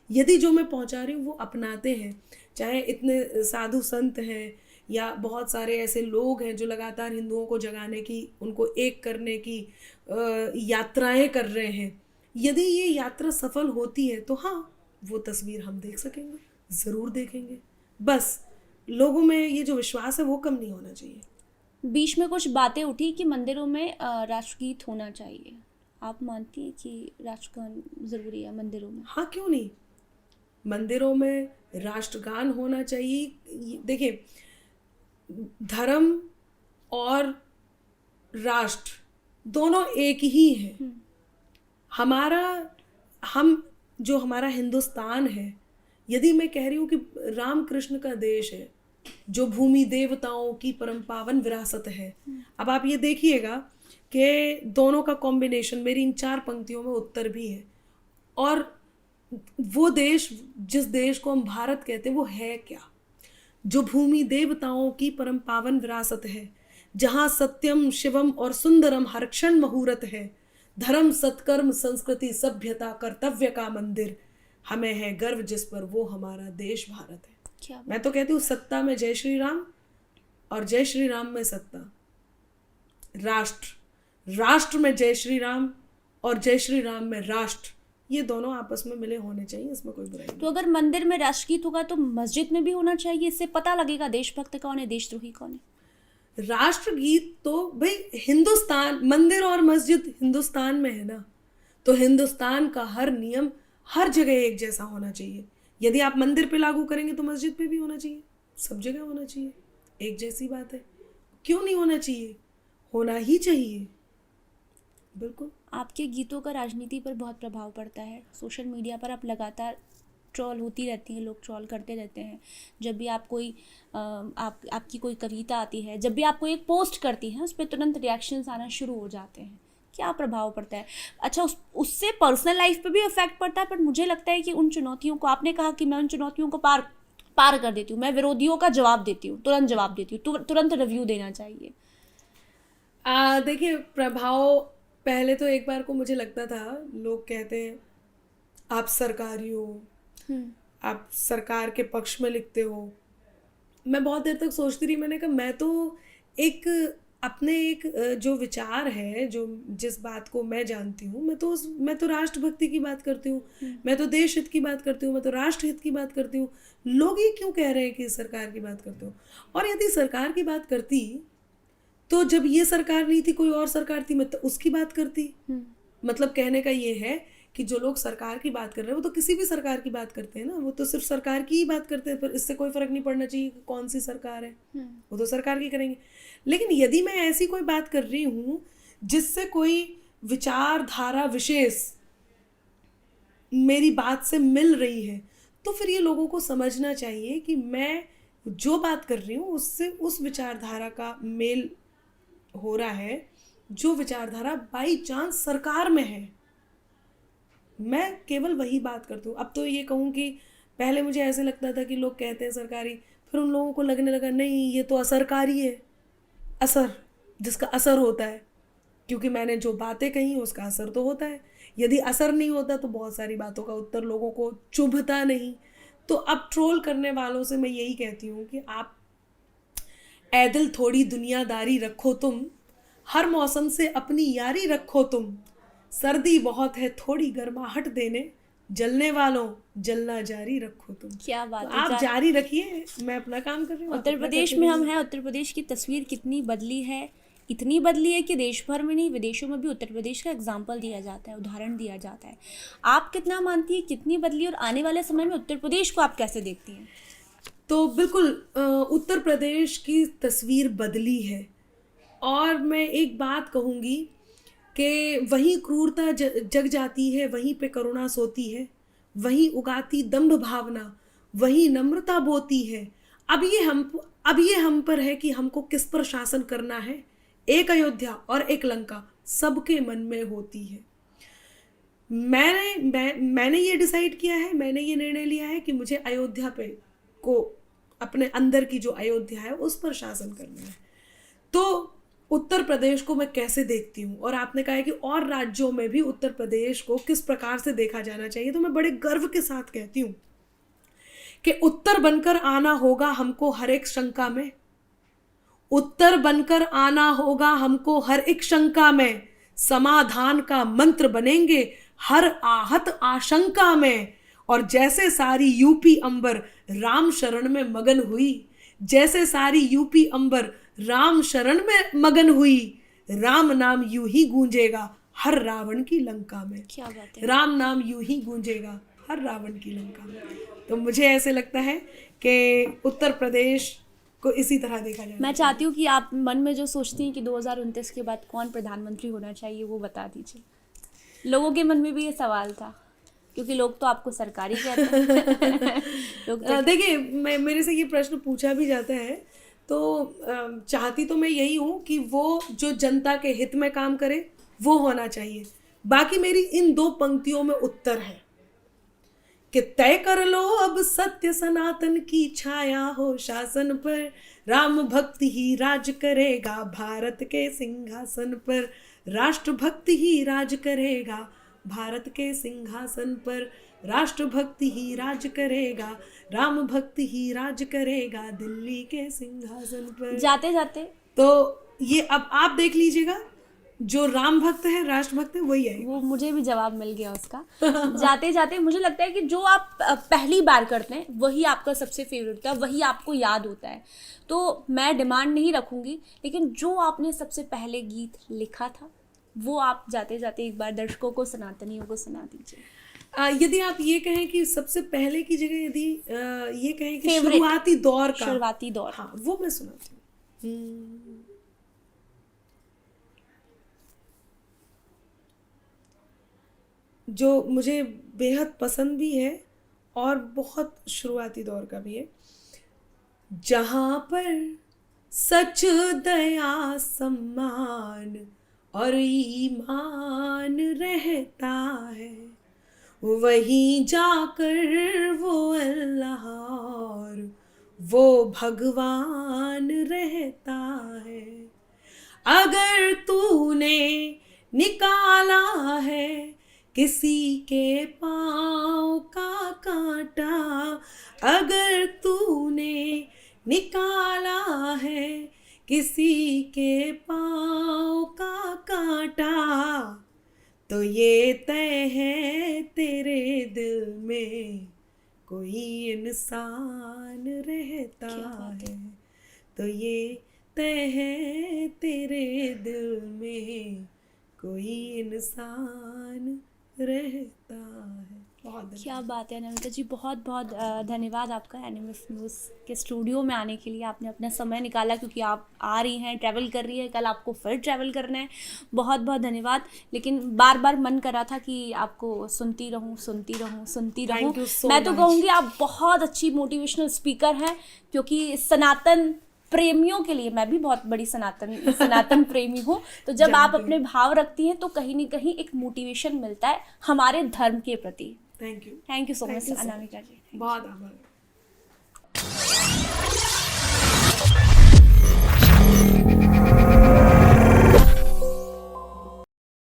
यदि जो मैं पहुंचा रही हूँ वो अपनाते हैं, चाहे इतने साधु संत हैं या बहुत सारे ऐसे लोग हैं जो लगातार हिंदुओं को जगाने की, उनको एक करने की यात्राएं कर रहे हैं, यदि ये यात्रा सफल होती है तो हाँ वो तस्वीर हम देख सकेंगे, ज़रूर देखेंगे। बस लोगों में ये जो विश्वास है वो कम नहीं होना चाहिए। बीच में कुछ बातें उठी कि मंदिरों में राष्ट्रगीत होना चाहिए। आप मानती हैं कि राष्ट्रगान ज़रूरी है मंदिरों में? हाँ, क्यों नहीं, मंदिरों में राष्ट्रगान होना चाहिए। देखिए, धर्म और राष्ट्र दोनों एक ही हैं। हमारा हिंदुस्तान है, यदि मैं कह रही हूँ कि रामकृष्ण का देश है, जो भूमि देवताओं की परम पावन विरासत है। अब आप ये देखिएगा कि दोनों का कॉम्बिनेशन मेरी इन 4 पंक्तियों में उत्तर भी है। और वो देश, जिस देश को हम भारत कहते हैं, वो है क्या? जो भूमि देवताओं की परम पावन विरासत है, जहाँ सत्यम शिवम और सुंदरम हर क्षण मुहूर्त है, धर्म सत्कर्म संस्कृति सभ्यता कर्तव्य का मंदिर, हमें है गर्व जिस पर, वो हमारा देश भारत है। क्या मैं तो कहती हूँ सत्ता में जय श्री राम और जय श्री राम में सत्ता। राष्ट्र में जय श्री राम और जय श्री राम में राष्ट्र, ये दोनों आपस में मिले होने चाहिए, इसमें कोई बुराई नहीं। तो अगर मंदिर में राष्ट्रगीत होगा तो मस्जिद में भी होना चाहिए, इससे पता लगेगा देशभक्त कौन है, देशद्रोही कौन है। राष्ट्रगीत तो भाई हिंदुस्तान, मंदिर और मस्जिद हिंदुस्तान में है ना, तो हिंदुस्तान का हर नियम हर जगह एक जैसा होना चाहिए। यदि आप मंदिर पे लागू करेंगे तो मस्जिद पे भी होना चाहिए, सब जगह होना चाहिए, एक जैसी बात है। क्यों नहीं होना चाहिए? होना ही चाहिए, बिल्कुल। आपके गीतों का राजनीति पर बहुत प्रभाव पड़ता है। सोशल मीडिया पर आप लगातार ट्रोल होती रहती हैं, लोग ट्रोल करते रहते हैं। जब भी आप कोई आपकी कोई कविता आती है, जब भी आप कोई एक पोस्ट करती हैं, उस पर तुरंत रिएक्शंस आना शुरू हो जाते हैं। क्या प्रभाव पड़ता है? अच्छा, उससे पर्सनल लाइफ पे भी इफेक्ट पड़ता है, पर मुझे लगता है कि उन चुनौतियों को, आपने कहा कि मैं उन चुनौतियों को पार कर देती हूँ, मैं विरोधियों का जवाब देती हूँ, तुरंत जवाब देती हूँ, तुरंत रिव्यू देना चाहिए। देखिए, प्रभाव पहले तो एक बार को मुझे लगता था, लोग कहते हैं आप सरकारी हो, आप सरकार के पक्ष में लिखते हो। मैं बहुत देर तक सोचती रही, मैंने कहा मैं तो अपने एक जो विचार है, जो जिस बात को मैं जानती हूँ, मैं तो राष्ट्रभक्ति की बात करती हूँ, मैं तो देश हित की बात करती हूँ, मैं तो राष्ट्र हित की बात करती हूँ। लोग ये क्यों कह रहे हैं कि सरकार की बात करते हो? और यदि सरकार की बात करती तो जब ये सरकार नहीं थी, कोई और सरकार थी, मैं तो उसकी बात करती। मतलब कहने का ये है कि जो लोग सरकार की बात कर रहे हैं वो तो किसी भी सरकार की बात करते हैं ना, वो तो सिर्फ सरकार की ही बात करते हैं, पर इससे कोई फर्क नहीं पड़ना चाहिए कि कौन सी सरकार है, वो तो सरकार की करेंगे। लेकिन यदि मैं ऐसी कोई बात कर रही हूँ जिससे कोई विचारधारा विशेष मेरी बात से मिल रही है, तो फिर ये लोगों को समझना चाहिए कि मैं जो बात कर रही हूँ उससे उस विचारधारा का मेल हो रहा है, जो विचारधारा बाई चांस सरकार में है, मैं केवल वही बात करती हूँ। अब तो ये कहूँ कि पहले मुझे ऐसे लगता था कि लोग कहते हैं सरकारी, फिर उन लोगों को लगने लगा नहीं ये तो असरकारी है, असर जिसका असर होता है, क्योंकि मैंने जो बातें कही उसका असर तो होता है। यदि असर नहीं होता तो बहुत सारी बातों का उत्तर लोगों को चुभता नहीं, तो अब ट्रोल करने वालों से मैं यही कहती हूँ कि आप ऐदिल थोड़ी दुनियादारी रखो तुम, हर मौसम से अपनी यारी रखो तुम, सर्दी बहुत है थोड़ी गर्माहट देने, जलने वालों जलना जारी रखो तुम। क्या बात तो है, आप जारी रखिए, मैं अपना काम कर रही हूँ। उत्तर प्रदेश में हम हैं। उत्तर प्रदेश की तस्वीर कितनी बदली है, इतनी बदली है कि देश भर में नहीं विदेशों में भी उत्तर प्रदेश का एग्जाम्पल दिया जाता है, उदाहरण दिया जाता है। आप कितना मानती है कितनी बदली, और आने वाले समय में उत्तर प्रदेश को आप कैसे देखती हैं? तो बिल्कुल उत्तर प्रदेश की तस्वीर बदली है, और मैं एक बात कहूँगी कि वहीं क्रूरता जग जाती है, वहीं पे करुणा सोती है, वहीं उगाती दंभ भावना, वहीं नम्रता बोती है। अब ये हम पर है कि हमको किस पर शासन करना है। एक अयोध्या और एक लंका सबके मन में होती है। मैंने ये डिसाइड किया है, मैंने ये निर्णय लिया है कि मुझे अयोध्या पे को, अपने अंदर की जो अयोध्या है उस पर शासन करना है। तो उत्तर प्रदेश को मैं कैसे देखती हूँ, और आपने कहा है कि और राज्यों में भी उत्तर प्रदेश को किस प्रकार से देखा जाना चाहिए, तो मैं बड़े गर्व के साथ कहती हूँ कि उत्तर बनकर आना होगा हमको हर एक शंका में, उत्तर बनकर आना होगा हमको हर एक शंका में, समाधान का मंत्र बनेंगे हर आहत आशंका में। और जैसे सारी यूपी अंबर राम शरण में मगन हुई, जैसे सारी यूपी अंबर राम शरण में मगन हुई, राम नाम यूं ही गूंजेगा हर रावण की लंका में। क्या बात है, राम नाम यूं ही गूंजेगा हर रावण की लंका में। तो मुझे ऐसे लगता है कि उत्तर प्रदेश को इसी तरह देखा जाए। मैं चाहती हूँ कि आप मन में जो सोचती हैं कि 2029 के बाद कौन प्रधानमंत्री होना चाहिए वो बता दीजिए। लोगों के मन में भी ये सवाल था, क्योंकि लोग तो आपको सरकारी कहते हैं। लोग तो देखिए, मेरे से ये प्रश्न पूछा भी जाता है, तो चाहती तो मैं यही हूँ कि वो जो जनता के हित में काम करे वो होना चाहिए। बाकी मेरी इन 2 पंक्तियों में उत्तर है कि तय कर लो अब सत्य सनातन की छाया हो शासन पर, राम भक्ति ही राज करेगा भारत के सिंहासन पर, राष्ट्रभक्ति ही राज करेगा भारत के सिंहासन पर, राष्ट्रभक्ति ही राज करेगा, राम भक्ति ही राज करेगा दिल्ली के सिंहासन पर। जाते जाते तो ये अब आप देख लीजिएगा, जो राम भक्त है, राष्ट्रभक्त है, वही है। वो मुझे भी जवाब मिल गया उसका। जाते जाते मुझे लगता है कि जो आप पहली बार करते हैं वही आपका सबसे फेवरेट होता है, वही आपको याद होता है। तो मैं डिमांड नहीं रखूँगी, लेकिन जो आपने सबसे पहले गीत लिखा था वो आप जाते जाते एक बार दर्शकों को, सनातनियों को सुना दीजिए। यदि आप ये कहें कि सबसे पहले की जगह यदि ये कहें कि शुरुआती दौर का, शुरुआती दौर, हाँ, वो मैं सुनाती हूँ। जो मुझे बेहद पसंद भी है और बहुत शुरुआती दौर का भी है। जहाँ पर सच, दया, सम्मान और ईमान रहता है, वहीं जाकर वो अल्लाह और वो भगवान रहता है। अगर तूने निकाला है किसी के पाँव का कांटा, अगर तूने निकाला है किसी के पाँव का कांटा, तो ये तय है तेरे दिल में कोई इंसान रहता है, तो ये तय है तेरे दिल में कोई इंसान रहता है। बहुत क्या बात है नमिता जी, बहुत बहुत धन्यवाद आपका एनिमस न्यूज़ के स्टूडियो में आने के लिए। आपने अपना समय निकाला, क्योंकि आप आ रही हैं, ट्रैवल कर रही है, कल आपको फिर ट्रैवल करना है। बहुत बहुत धन्यवाद। लेकिन बार बार मन कर रहा था कि आपको सुनती रहूं, सुनती रहूं, सुनती रहूं। मैं तो कहूँगी आप बहुत अच्छी मोटिवेशनल स्पीकर हैं, क्योंकि सनातन प्रेमियों के लिए, मैं भी बहुत बड़ी सनातन प्रेमी हूँ, तो जब आप अपने भाव रखती हैं तो कहीं ना कहीं एक मोटिवेशन मिलता है हमारे धर्म के प्रति। Thank you so much Anamika ji. बहुत आभार।